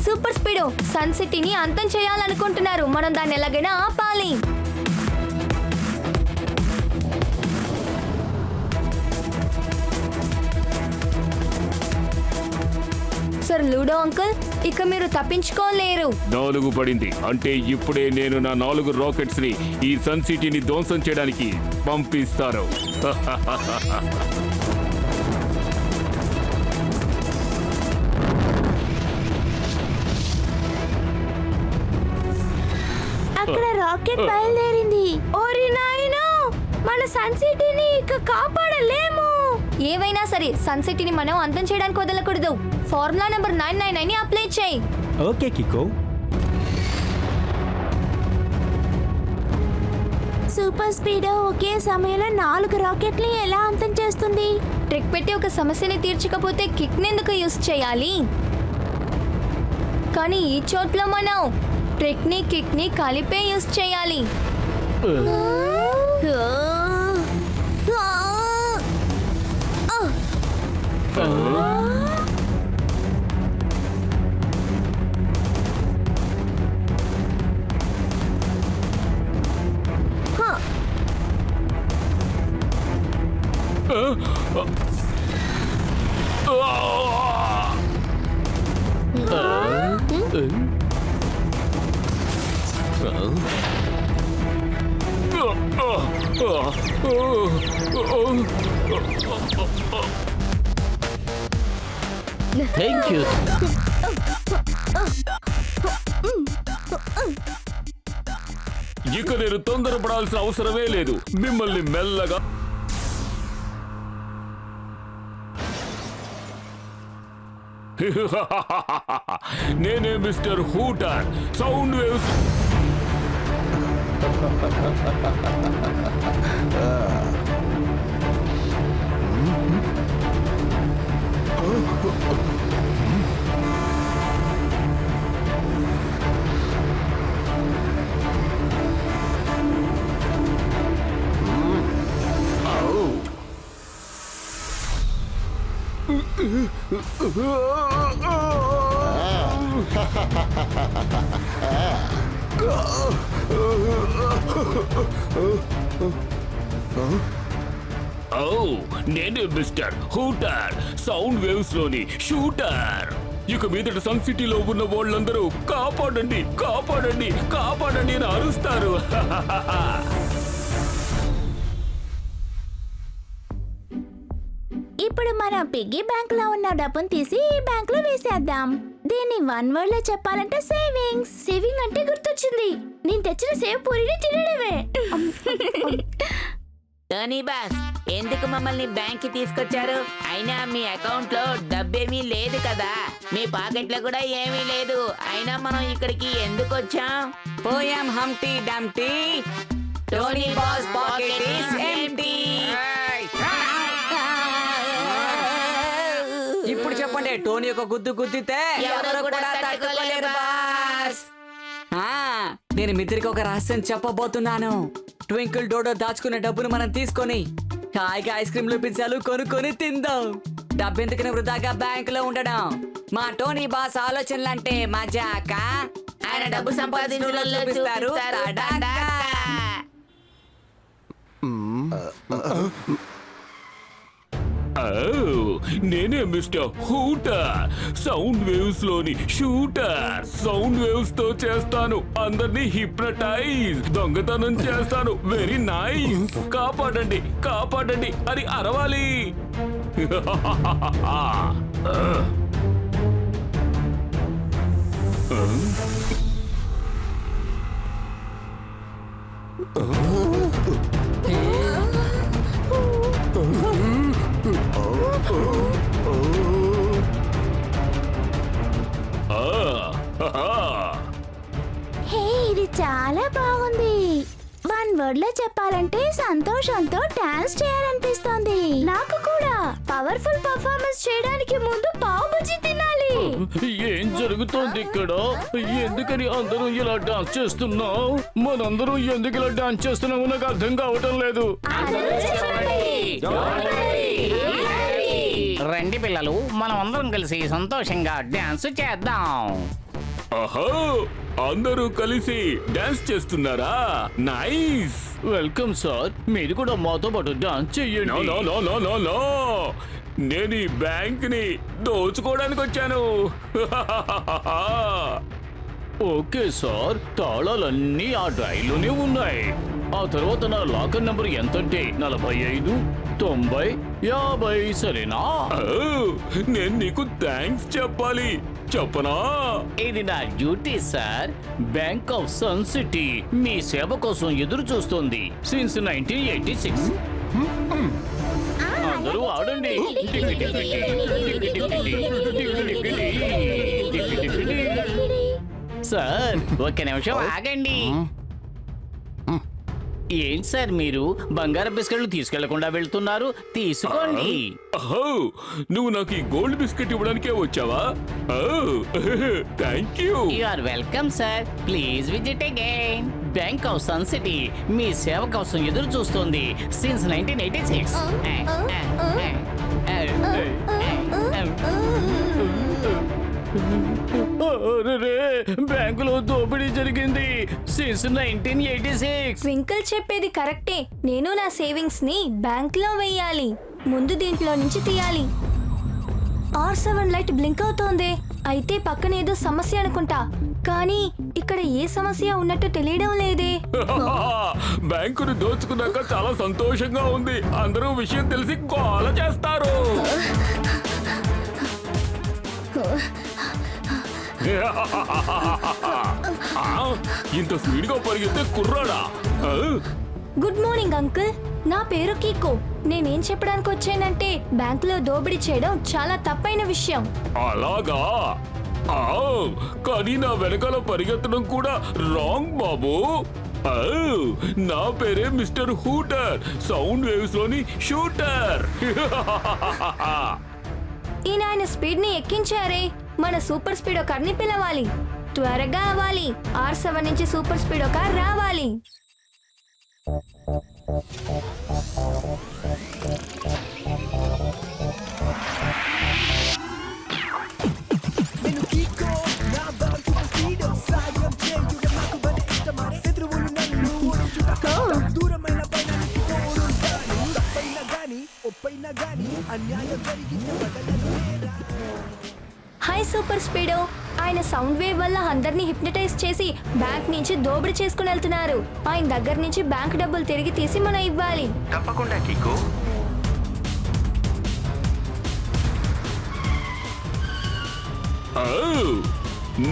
సూపర్ స్పీడో సన్ సిటీని అంతం చేయాలనుకుంటున్నారు. మనం దాన్ని ఎలాగైనా ఆపాలి. సర్ లూడో అంకుల్, ఇక మీరు తప్పించుకోలేరు. 4 పడింది అంటే ఇప్పుడే నేను నా 4 రాకెట్స్ ని ఈ సన్ సిటీని ధ్వంసం చేయడానికి పంపిస్తాను. అక్కడ రాకెట్ బయలుదేరింది. ఓరి నాయనో, మన సన్ సిటీని ఇక కాపాడలేము. ఏవైనా సరే సన్ సిటీని మనం అంతం చేయడానికి వదలకూడదు. ఫార్ములా నంబర్ 999 ని అప్లై చేయి. ఓకే కిక్కో. సూపర్ స్పీడో ఒకే సమయంలో 4 రాకెట్ని ఎలా అంతం చేస్తుంది? ట్రిక్ పెట్టి ఒక సమస్యని తీర్చకపోతే కిక్ ఎందుకు యూస్ చేయాలి? కానీ ఈ చోట్ల మనం ట్రిక్ ని కిక్ ని కలిపే యూస్ చేయాలి. Thank you. ఇక నేను తొందరపడాల్సిన అవసరమే లేదు. మిమ్మల్ని మెల్లగా నేనే మిస్టర్ హూటర్. సౌండ్ వేవ్స్ నేనే మిస్టర్ హూటర్, సౌండ్ వేవ్స్ లోని షూటర్. ఇక మీదట సన్ సిటీలో ఉన్న వాళ్ళందరూ కాపాడండి కాపాడండి కాపాడండి అని అరుస్తారు. ఇప్పుడు మనం పిగ్గీ బ్యాంక్ లో ఉన్న డబ్బును తీసి ఈ బ్యాంక్ లో వేసేద్దాం. దీన్ని వన్ వర్డ్ లో చెప్పాలంటే సేవింగ్స్. సేవింగ్ అంటే గుర్తొచ్చింది, నేను తెచ్చిన సేవ్ పూరిని తినడమే. టోనీ బాస్, ఎందుకు మమ్మల్ని బ్యాంక్ కి తీసుకొచ్చారు? అయినా మీ అకౌంట్ లో డబ్బేమీ లేదు కదా, మీ పాకెట్ లో కూడా ఏమీ లేదు. అయినా మనం ఇక్కడికి ఎందుకు వచ్చాం? పోయాం Humpty Dumpty. Tony boss pocket is empty. ఇప్పుడు చెప్పండి, టోనీ ఒక గుద్దు గుద్దితే ఎవరు కూడా తట్టుకోలేరు బాస్. నేను మీ ఇద్దరికి ఒక రహస్యం చెప్పబోతున్నాను. ట్వింకిల్ డోడో దాచుకున్న డబ్బును మనం తీసుకొని హాయిగా ఐస్ క్రీమ్లు పిజ్జాలు కొనుక్కొని తిందాం. డబ్బెందుకని వృధాగా బ్యాంక్ లో ఉండడం. మా టోనీ బాస్ ఆలోచనలంటే మజాక. ఆయన డబ్బు సంపాదించడంలో చూపిస్తారు తడాకా. నేనే మిస్టర్ హూటర్, సౌండ్ వేవ్స్ లోని షూటర్. సౌండ్ వేవ్స్ తో చేస్తాను అందరినీ హిప్నటైజ్, దొంగతనం చేస్తాను. Very nice. కాపాడండి కాపాడండి అని అరవాలి. హే, ఇది చాలా బాగుంది. వన్ వర్డ్ లో చెప్పాలంటే సంతోషంతో డాన్స్ చేయాలనిపిస్తోంది. నాకు కూడా. పవర్ఫుల్ పర్ఫార్మెన్స్ చేయడానికి ముందు పావు బజ్జీ తినాలి. ఏం జరుగుతోంది ఇక్కడ? ఎందుకని అందరూ ఇలా డాన్స్ చేస్తున్నావు? మనందరూ ఎందుకు ఇలా డాన్స్ చేస్తున్నామో నాకు అర్థం కావటం లేదు. రండి పిల్లలు, మనం అందరం కలిసి సంతోషంగా డాన్స్ చేద్దాం. అహో, అందరూ కలిసి డాన్స్ చేస్తున్నారా? నైస్. వెల్కమ్ సార్, మీరు కూడా మాతో పాటు డాన్స్ నో చెయ్యండి. No no no no no, నేను ఈ బ్యాంక్ ని దోచుకోవడానికి వచ్చాను. ఓకే సార్, తాళాలన్నీ ఆ డ్రైవ్లోనే ఉన్నాయి. ఆ తర్వాత నా లాకర్ నెంబర్ ఎంతంటే 45, 90, 50. సరేనా? నేను నీకు థ్యాంక్స్ చెప్పాలి, చెప్పనా? ఇది నా duty sir. Bank of Sun City మీ సేవ కోసం ఎదురు చూస్తోంది సిన్స్ 1986. అందరూ ఆడండి. సార్ ఒక్క నిమిషం ఆగండి. ఏంటి సార్ మీరు బంగారు బిస్కెట్లు తీసుకెళ్లకుండా వెళ్తున్నారు? తీసుకోండి. అహో, నువ్వు నాకు ఈ గోల్డ్ బిస్కెట్ ఇవ్వడానికే వచ్చావా? Thank you. You are welcome sir, please visit again. Bank of Sun City మీ సేవ కోసం ఎదురు చూస్తోంది సిన్స్ 1986. బ్యాంకులో దోపిడీ జరిగింది సిన్స్ 1986. ట్వింకిల్ చెప్పేది కరెక్టే. నేను నా సేవింగ్స్ ని బ్యాంక్ లో వెయ్యాలి. ముందు దీంట్లో నుంచి తీయాలి. R7 లైట్ బ్లింక్ అవుతోంది. అయితే పక్కన ఏదో సమస్య అనుకుంటా, కానీ ఇక్కడ ఏ సమస్య ఉన్నట్టు తెలియడం లేదే. బ్యాంకును దోచుకున్నాక చాలా సంతోషంగా ఉంది. అందరూ విషయం తెలిసి గోల చేస్తారు. ఇంత స్పీడ్ గా పరిగెత్తే కుర్రాడా? ఆ? గుడ్ మార్నింగ్ అంకుల్, నా పేరు కీకో. నేనేం చెప్పడానికి వచ్చానంటే బ్యాంకులో దోపిడీ చేయడం చాలా తప్పైన విషయం. అలాగా? ఆ, కానీ నా వెనకాల పరిగెత్తడం కూడా రాంగ్ బాబు. ఆ, నా పేరే మిస్టర్ హూటర్, సౌండ్ వేవ్స్ లోని షూటర్. ఈయన ఆయన స్పీడ్ ని ఎక్కించారే, మన సూపర్ స్పీడో కార్ని పిలవాలి. త్వరగా అవ్వాలి, R7 నుంచి సూపర్ స్పీడో కార్ రావాలి. నేను కీకో నా దాని సూపర్ స్పీడ్ సాయం చేయుట నాకు బలి ఇష్టమా శత్రువులు నన్ను ఓడించుట కష్టం దూరమైన పైనానికి పోరుంటాను తప్పైనా గాని ఒప్పైనా గాని అన్యాయం జరిగితే వదలను నేరా హాయ్ సూపర్ స్పీడో, ఆయన సౌండ్ వేవ్ వల్ల అందరినీ హిప్నటైజ్ చేసి బ్యాంక్ నుంచి దోపిడీ చేసుకుని వెళ్తున్నారు. ఆయన దగ్గర నుంచి బ్యాంక్ డబ్బులు తిరిగి తీసి మనం ఇవ్వాలి. తప్పకుండా కికో. ఆ,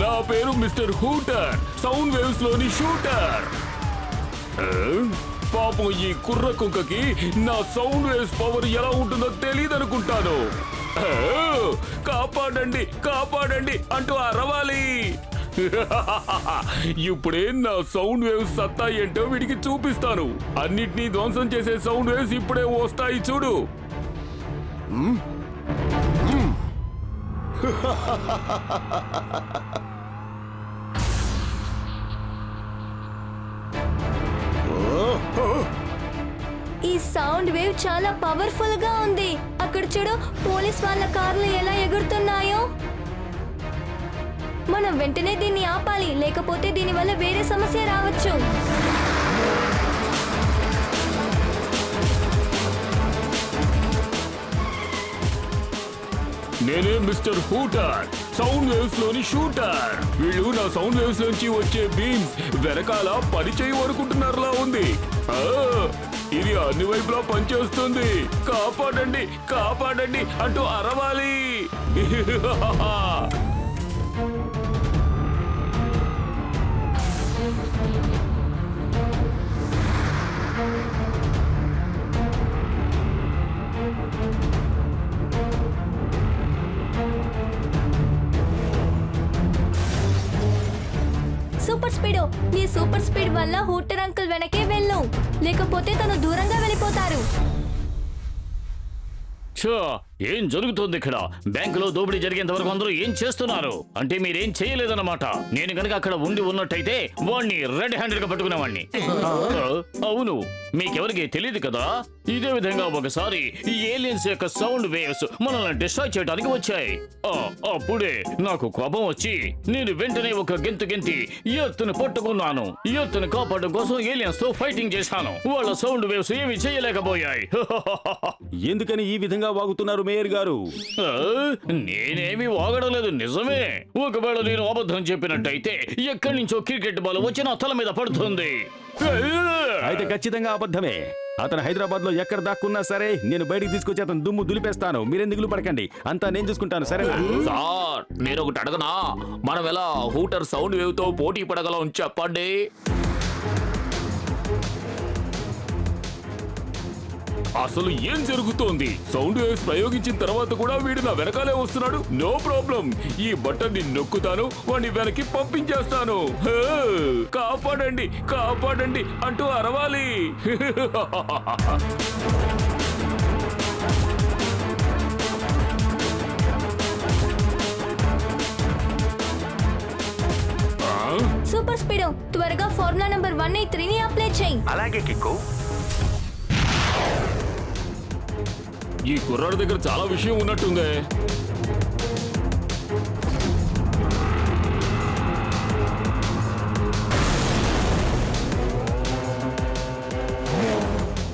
నా పేరు మిస్టర్ హూటర్, సౌండ్ వేవ్స్ లోని షూటర్. ఆ, పాపం ఈ కుర్ర కుక్కకి నా సౌండ్ వేవ్స్ పవర్ ఎలా ఉంటుందో తెలియదనుకుంటాను. ఆ, కాపాడండి కాపాడండి అంటూ అరవాలి. ఇప్పుడే నా సౌండ్ వేవ్స్ సత్తా ఏంటో వీడికి చూపిస్తాను. అన్నిటినీ ధ్వంసం చేసే సౌండ్ వేవ్స్ ఇప్పుడే వస్తాయి చూడు. ఈ సౌండ్ వేవ్ చాలా పవర్ఫుల్ గా ఉంది. అక్కడ చూడు, పోలీస్ వాళ్ళ కార్లు ఎలా ఎగురుతున్నాయో. మనం వెంటనే దీన్ని ఆపాలి, లేకపోతే దీని వల్ల వేరే సమస్య రావచ్చు. నేనే మిస్టర్ హూటర్, సౌండ్ వేవ్స్ లోని షూటర్. వీళ్ళు నా సౌండ్ వేవ్స్ నుంచి వచ్చే బీమ్స్ వెనకాల పని చేయవనుకుంటున్నారులా ఉంది. ఆ, ఇది అన్ని వైపులా పనిచేస్తుంది. కాపాడండి కాపాడండి అంటూ అరవాలి. సూపర్ స్పీడో, నీ సూపర్ స్పీడ్ వల్ల హూటర్ అంకుల్ వెనకే వెళ్ళు, లేకపోతే తను దూరంగా వెళ్ళిపోతారు. ఛా, ఏం జరుగుతుంది ఇక్కడ? బ్యాంకులో దోపిడీ జరిగేంత వరకు అందరూ ఏం చేస్తున్నారు? అంటే మీరేం చేయలేదన్నమాట. నేను గనక అక్కడ ఉండి ఉన్నట్టయితే వాణ్ణి రెడ్ హ్యాండెడ్ గా పట్టుకునేవాణ్ణి. అవును, మీకెవరికి తెలియదు కదా. ఇదే విధంగా ఒకసారి ఈ ఏలియన్స్ యొక్క సౌండ్ వేవ్స్ మనల్ని డిస్ట్రాయ్ చేయడానికి వచ్చాయి. అప్పుడే నాకు కోపం వచ్చి నేను వెంటనే ఒక గెంతు గెంతి ఎర్త్ను పట్టుకున్నాను. ఎర్త్ను కాపాడడం కోసం ఏలియన్స్ తో ఫైటింగ్ చేశాను. వాళ్ళ సౌండ్ వేవ్స్ ఏమి చేయలేకపోయాయి. ఎందుకని ఈ విధంగా వాగుతున్నారు మేయర్ గారు? నేనేమి వాగడం లేదు, నిజమే. ఒకవేళ నేను అబద్ధం చెప్పినట్టయితే ఎక్కడి నుంచో క్రికెట్ బాల్ వచ్చి నా తల మీద పడుతుంది. అయితే ఖచ్చితంగా అబద్ధమే. అతను హైదరాబాద్ లో ఎక్కడ దాక్కున్నా సరే నేను బయటికి తీసుకొచ్చి అతను దుమ్ము దులిపేస్తాను. మీరేం దిగులు పడకండి, అంతా నేను చూసుకుంటాను. సరేనా? సార్, నేను ఒకటి అడగనా? మనం ఎలా హూటర్ సౌండ్ వేవ్ తో పోటీ పడగలం చెప్పండి. అసలు ఏం జరుగుతోంది? సౌండ్ వేవ్స్ ప్రయోగించిన తర్వాత కూడా వీడు నా వెనకాలే వస్తున్నాడు. నో ప్రాబ్లం, ఈ బటన్ ని నొక్కుతాను, వాడిని వెనక్కి పంపించేస్తాను. కాపాడండి కాపాడండి అంటూ అరవాలి. సూపర్ స్పీడో, త్వరగా ఫార్ములా నంబర్ 183ని అప్లై చేయి. అలాగే కికో. ఈ కుర్రాడి దగ్గర చాలా విషయం ఉన్నట్టుందే.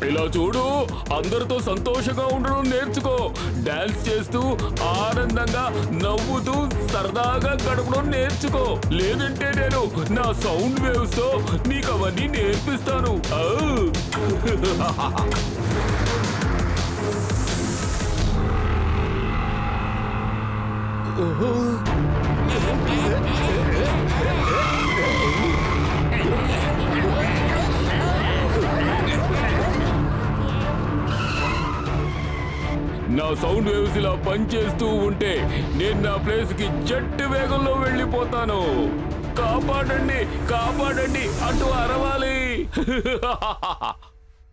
ఇలా చూడు, అందరితో సంతోషంగా ఉండడం నేర్చుకో. డాన్స్ చేస్తూ ఆనందంగా నవ్వుతూ సరదాగా గడపడం నేర్చుకో. లేదంటే నేను నా సౌండ్ వేవ్స్ తో నీకు అవన్నీ నేర్పిస్తాను. నా సౌండ్ వేవ్స్ ఇలా పనిచేస్తూ ఉంటే నేను నా ప్లేస్ కి జెట్ వేగంలో వెళ్ళిపోతాను. కాపాడండి, కాపాడండి అంటూ అరవాలి.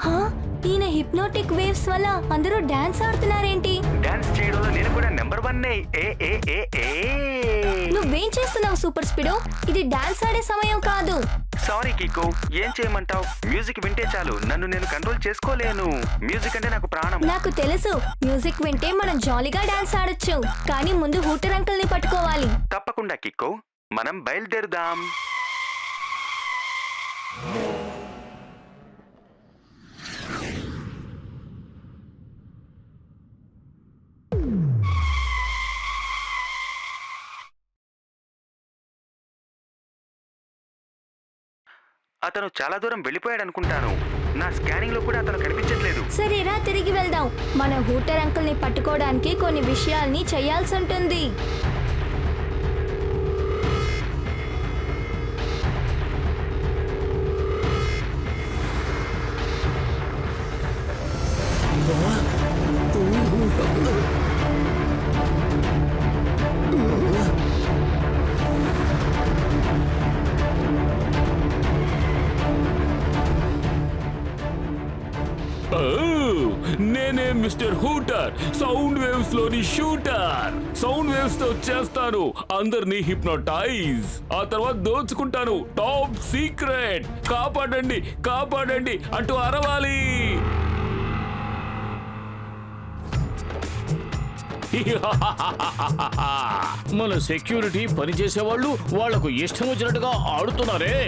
హా? ఈయన హిప్నోటిక్ వేవ్స్ వల్ల అందరూ డాన్స్ ఆడుతున్నారేంటి? డాన్స్ చేయడంలో నేను కూడా నెంబర్ 1. నువ్వేం చేస్తున్నావు సూపర్ స్పీడో? ఇది డాన్స్ ఆడే సమయం కాదు. సారీ కికో, ఏం చేయమంటావు? మ్యూజిక్ వింటే చాలు, నన్ను నేను కంట్రోల్ చేసుకోలేను. మ్యూజిక్ అంటే నాకు ప్రాణం. నాకు తెలుసు, మ్యూజిక్ వింటే మనం జాలీగా డాన్స్ ఆడొచ్చు, కానీ ముందు హూటర్ అంకుల్ ని పట్టుకోవాలి. తప్పకుండా కికో, మనం బయలుదేరుదాం. అతను చాలా దూరం వెళ్ళిపోయాడు అనుకుంటాను. నా స్కానింగ్ లో కూడా అతను కనిపించట్లేదు. సరేరా, తిరిగి వెళ్దాం. మన హూటర్ అంకుల్ ని పట్టుకోవడానికి కొన్ని విషయాల్ని చేయాల్సి ఉంటుంది. నేనే మిస్టర్ హూటర్, సౌండ్ వేవ్స్ లోని షూటర్. సౌండ్ వేవ్స్ తో చేస్తాను అందరినీ హిప్నోటైజ్, ఆ తర్వాత దోచుకుంటాను టాప్ సీక్రెట్. కాపాడండి, కాపాడండి అంటూ అరవాలి. మన సెక్యూరిటీ పనిచేసే వాళ్ళు వాళ్లకు ఇష్టం వచ్చినట్టుగా ఆడుతున్నారే.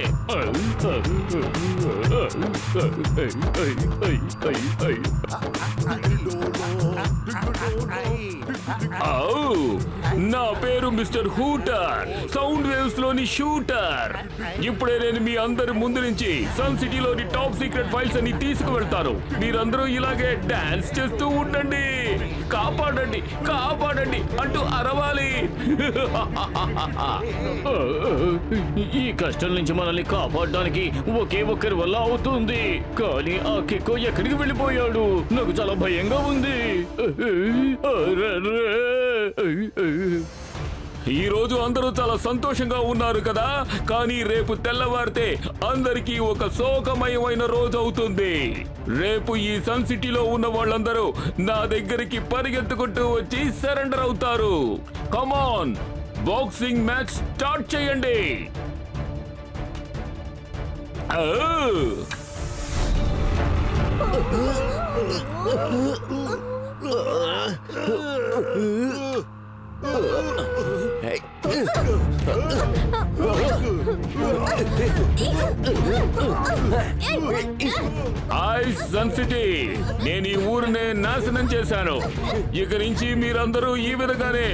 నా పేరు మిస్టర్ హూటర్, సౌండ్ వేవ్స్ లోని షూటర్. ఇప్పుడే నేను మీ అందరి ముందు నుంచి సన్ సిటీలోని టాప్ సీక్రెట్ ఫైల్స్ అన్ని తీసుకువెళ్తాను. మీరందరూ ఇలాగే డాన్స్ చేస్తూ ఉండండి. కాపాడండి, కాపాడండి అంటూ అరవాలి. ఈ కష్టం నుంచి మనల్ని కాపాడడానికి ఒకే ఒక్కరి వల్ల అవుతుంది, కానీ ఆ కిక్కో ఎక్కడికి వెళ్ళిపోయాడు? నాకు చాలా భయంగా ఉంది. ఈ రోజు అందరూ చాలా సంతోషంగా ఉన్నారు కదా, కానీ రేపు తెల్లవారితే అందరికీ ఒక శోకమయమైన రోజు అవుతుంది. రేపు ఈ సన్ సిటీలో ఉన్న వాళ్ళందరూ నా దగ్గరికి పరిగెత్తుకుంటూ వచ్చి సరెండర్ అవుతారు. కమాన్, బాక్సింగ్ మ్యాచ్ స్టార్ట్ చేయండి. సన్ సిటీ, నేను ఈ ఊరినే నాశనం చేశాను. ఇక నుంచి మీరందరూ ఈ విధంగానే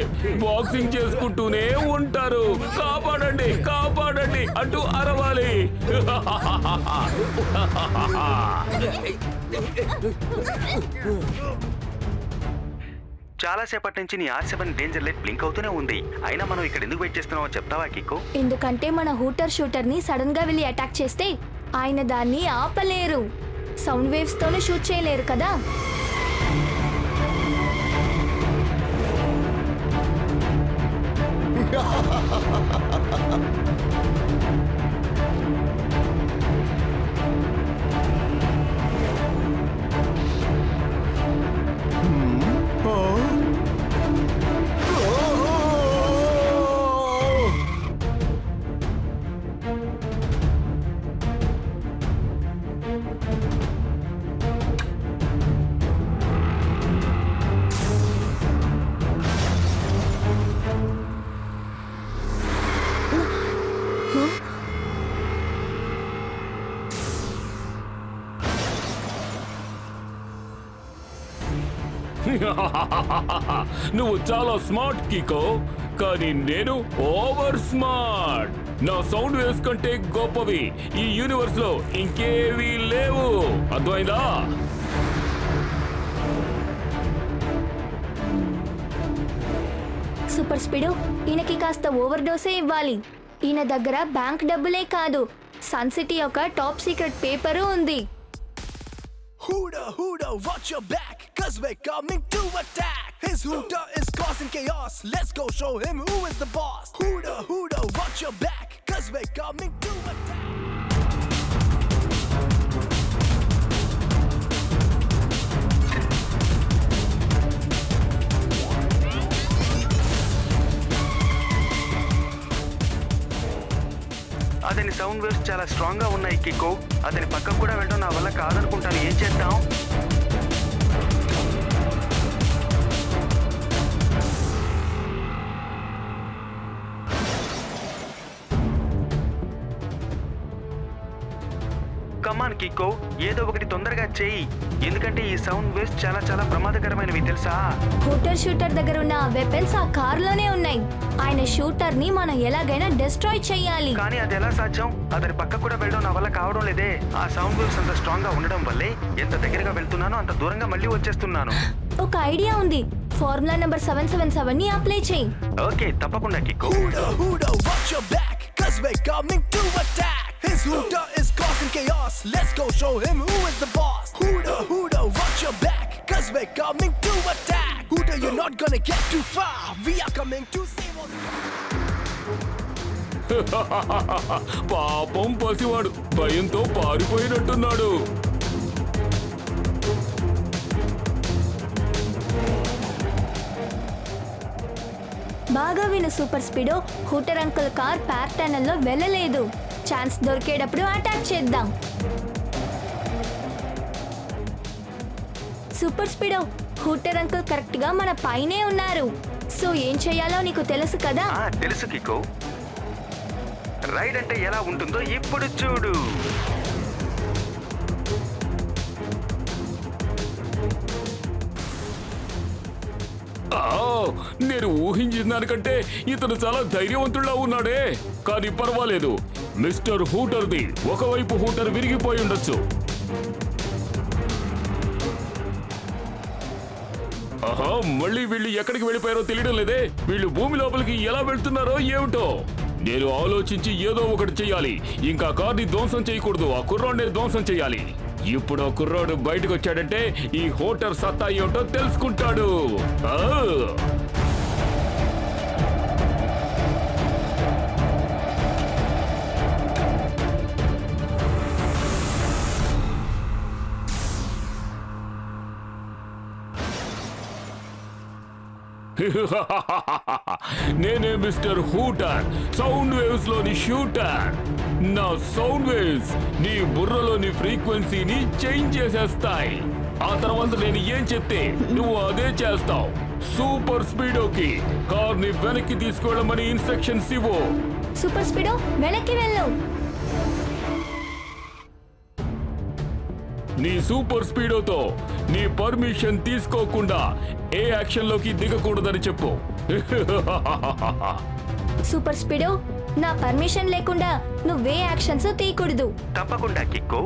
బాక్సింగ్ చేసుకుంటూనే ఉంటారు. కాపాడండి, కాపాడండి అంటూ అరవాలి. చాలా సేపటి నుంచి నీ R7 డేంజర్ లైట్ బ్లింక్ అవుతూనే ఉంది. అయినా మనం ఇక్కడ ఎందుకు వెయిట్ చేస్తున్నావో చెప్తావా కికో? ఎందుకంటే మన హూటర్ షూటర్ ని సడన్ గా వెళ్ళి అటాక్ చేస్తే ఆయన దాన్ని ఆపలేరు. సౌండ్ వేవ్స్ తోనే షూట్ చేయలేరు కదా. నువ్వు చాలా స్మార్ట్ కికో, కానీ నేను ఓవర్ స్మార్ట్. నా సౌండ్ వేవ్స్ కంటే గొప్పవి ఈ యూనివర్స్ లో ఇంకేవీ లేవు. అర్థమైందా? సూపర్ స్పీడు, ఈయనకి కాస్త ఓవర్ డోసే ఇవ్వాలి. ఈయన దగ్గర బ్యాంక్ డబ్బులే కాదు, సన్ సిటీ యొక్క టాప్ సీక్రెట్ పేపరు ఉంది. Hooter, watch your back, cause we're coming to attack. His hooter is causing chaos. Let's go show him who is the boss. Hooter, watch your back, cause we're coming to attack. అతని sound waves చాలా strong గా ఉన్నాయి కికో. అతని పక్కకు కూడా వెళ్ళడం నా వల్ల కాదనుకుంటాను. ఏం చేద్దాం? కమాన్ కికో, ఏదో ఒకటి తొందరగా చెయ్యి, ఎందుకంటే ఈ సౌండ్ వేవ్స్ చాలా చాలా ప్రమాదకరమైనవి తెలుసా? హూటర్ షూటర్ దగ్గర ఉన్న ఆ వెపన్స్ ఆ కార్లోనే ఉన్నాయి. ఆయన షూటర్ ని మనం ఎలాగైనా డిస్ట్రాయ్ చేయాలి. కానీ అది ఎలా సాధ్యం? అతని పక్క కూడా వెళ్ళడం నా వల్ల కావడం లేదే. ఆ సౌండ్ వేవ్స్ అంత స్ట్రాంగ్ గా ఉండడం వల్లే ఎంత దగ్గరగా వెళ్తున్నానో అంత దూరంగా మళ్ళీ వచ్చేస్తున్నాను. ఒక ఐడియా ఉంది. ఫార్ములా నెంబర్ 777 ని అప్లై చేయి. ఓకే, తప్పకుండా కికో. Hooter, watch your back, cause we're coming to attack. His hooter is causing chaos. Let's go show him who is the boss. Hooter, watch your back, cause we're coming to attack. Hooter, you're not gonna get too far. We are coming to save all the... పాపం పసివాడు భయంతో పారిపోయినట్టున్నాడు. బాగా విను super Speedo, Hooter uncle car ప్యార్ టనల్లో వెళ్ళలేదు. Chance దొరికేటప్పుడు అటాక్ చేద్దాం. Super Speedo, Hooter uncle correct గా మన పైనే ఉన్నారు. సో ఏం చేయాలో నీకు తెలుసు కదా? తెలుసు కికో. రైడ్ అంటే ఎలా ఉంటుందో ఇప్పుడు చూడు. నేను ఊహించిన దానికంటే ఇతను చాలా ధైర్యవంతుల్లా ఉన్నాడే. కానీ పర్వాలేదు, మిస్టర్ హూటర్ది ఒకవైపు హూటర్ విరిగిపోయి ఉండొచ్చు. ఆహా, మళ్ళీ వీళ్ళు ఎక్కడికి వెళ్ళిపోయారో తెలియడం లేదే. వీళ్ళు భూమి లోపలికి ఎలా వెళ్తున్నారో ఏమిటో. నేను ఆలోచించి ఏదో ఒకటి చెయ్యాలి. ఇంకా కార్ని ధ్వంసం చేయకూడదు, ఆ కుర్రాడిని ధ్వంసం చేయాలి. ఇప్పుడు ఆ కుర్రాడు బయటకు వచ్చాడంటే ఈ హోటర్ సత్తా ఏమిటో తెలుసుకుంటాడు. నేనే మిస్టర్ హూటర్, సౌండ్ వేవ్స్ లోని షూటర్. నా సౌండ్ వేవ్స్ నీ బుర్రలోని ఫ్రీక్వెన్సీని చేంజ్ చేసేస్తాయి. ఆ తర్వాత నేను ఏం చెప్తే నువ్వు అదే చేస్తావు. సూపర్ స్పీడోకి కార్ని వెనక్కి తీసుకెళ్ళమని ఇన్స్ట్రక్షన్స్ ఇవ్వు. సూపర్ స్పీడో, వెనక్కి వెళ్ళు. నీ సూపర్ స్పీడోతో నీ పర్మిషన్ తీసుకోకుండా ఏ యాక్షన్ లోకి దిగకూడదని చెప్పు. సూపర్ స్పీడో, నా పర్మిషన్ లేకుండా నువ్వే యాక్షన్స్ తీయకూడదు. తప్పకుండా కిక్కో.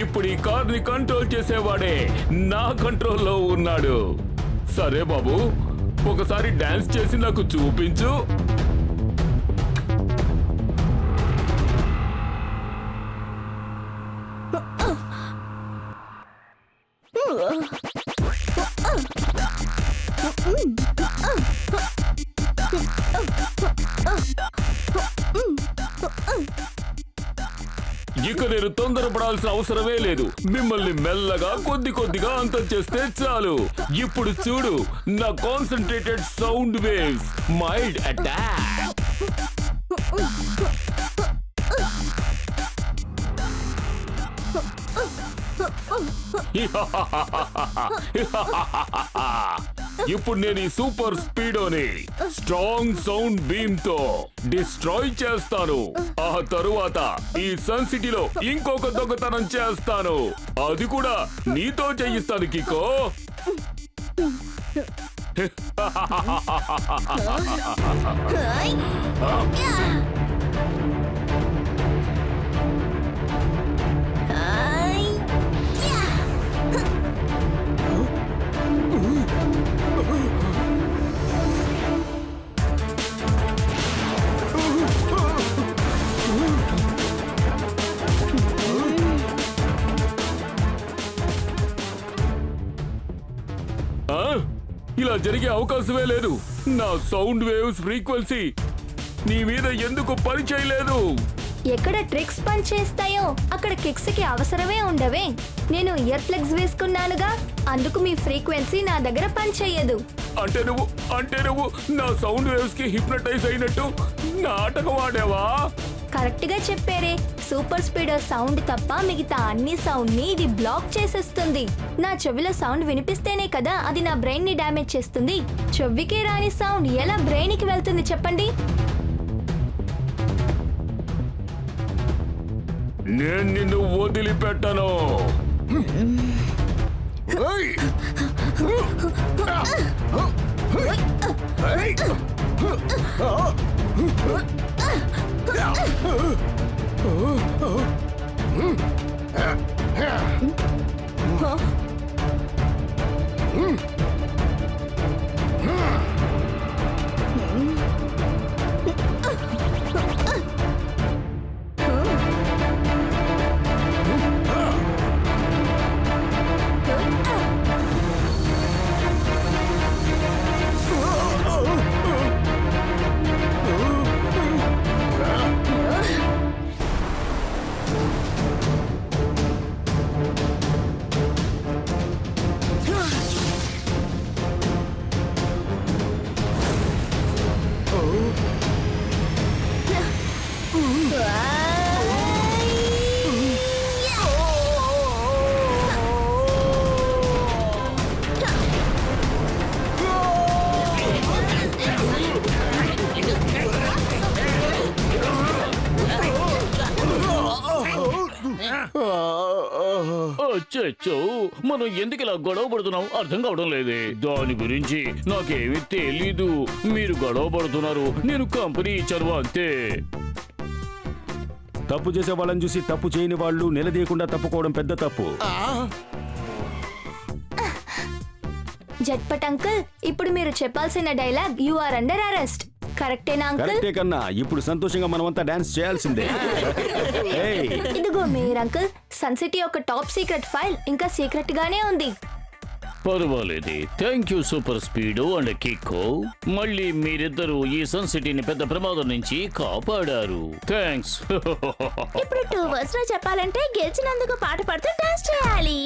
ఇప్పుడు ఈ కార్ని కంట్రోల్ చేసేవాడే నా కంట్రోల్లో ఉన్నాడు. సరే బాబు, ఒకసారి డాన్స్ చేసి నాకు చూపించు. ఇక నేను తొందరపడాల్సిన అవసరమే లేదు. మిమ్మల్ని మెల్లగా కొద్ది కొద్దిగా అంతం చేస్తే చాలు. ఇప్పుడు చూడు నా concentrated sound waves mild attack. ఇప్పుడు నేను ఈ సూపర్ స్పీడోని స్ట్రాంగ్ సౌండ్ బీమ్ తో డిస్ట్రాయ్ చేస్తాను. ఆ తరువాత ఈ సన్ సిటీలో ఇంకొక దొంగతనం చేస్తాను. అది కూడా నీతో చేయిస్తాను కికో. ఇలా జరిగే అవకాశమే లేదు. నా సౌండ్ వేవ్స్ ఫ్రీక్వెన్సీ నీ మీద ఎందుకు పని చేయలేదు? ఎక్కడ ట్రిక్స్ పని చేస్తాయో అక్కడ కిక్స్ కి అవసరమే ఉండవే. నేను ఇయర్ ప్లగ్స్ వేసుకున్నానుగా, అందుకు మీ ఫ్రీక్వెన్సీ నా దగ్గర పని చెయ్యదు. అంటే నువ్వు నా సౌండ్ వేవ్స్ కి హిప్నటైజ్ అయినట్టు నాటకం ఆడావా? కరెక్ట్ గా చెప్పారే. సూపర్ స్పీడో సౌండ్ తప్ప మిగతా అన్ని సౌండ్ ని ఇది బ్లాక్ చేసేస్తుంది. నా చెవిలో సౌండ్ వినిపిస్తేనే కదా అది నా బ్రెయిన్ ని డ్యామేజ్ చేస్తుంది. చెవికే రాని సౌండ్ ఎలా బ్రెయిన్ కి వెళ్తుంది చెప్పండి? నేను నిన్ను వదిలిపెట్టను. అచ్చచ్చో, మనం ఎందుకు ఇలా గొడవ పడుతున్నాం అర్థం కావడం లేదే. దాని గురించి నాకేమీ తెలీదు. మీరు గొడవ పడుతున్నారు, నేను కంపెనీ ఇచ్చాను అంతే. తప్పు చేసే వాళ్ళని చూసి తప్పు చేయని వాళ్ళు నిలదీయకుండా తప్పుకోవడం పెద్ద తప్పు. జట్పట్ అంకుల్, ఇప్పుడు మీరు చెప్పాల్సిన dialogue you are under arrest. కరెక్టేనా అంకుల్? కరెక్టే కన్నా, ఇప్పుడు సంతోషంగా మనమంతా డాన్స్ చేయాల్సిందే. ఏయ్, ఇదిగో మీరు అంకుల్, సన్ సిటీ ఒక టాప్ సీక్రెట్ ఫైల్ ఇంకా సీక్రెట్ గానే ఉంది. పర్వాలేదు. Thank you super Speedo and Kikko. మళ్ళీ మీరిద్దరూ ఈ సన్ సిటీని పెద్ద ప్రమాదం నుంచి కాపాడారు. థ్యాంక్స్. ఇప్పుడు 2 వర్డ్స్ లో చెప్పాలంటే గెలిచినందుకు పాట పాడుతూ డాన్స్ చేయాలి.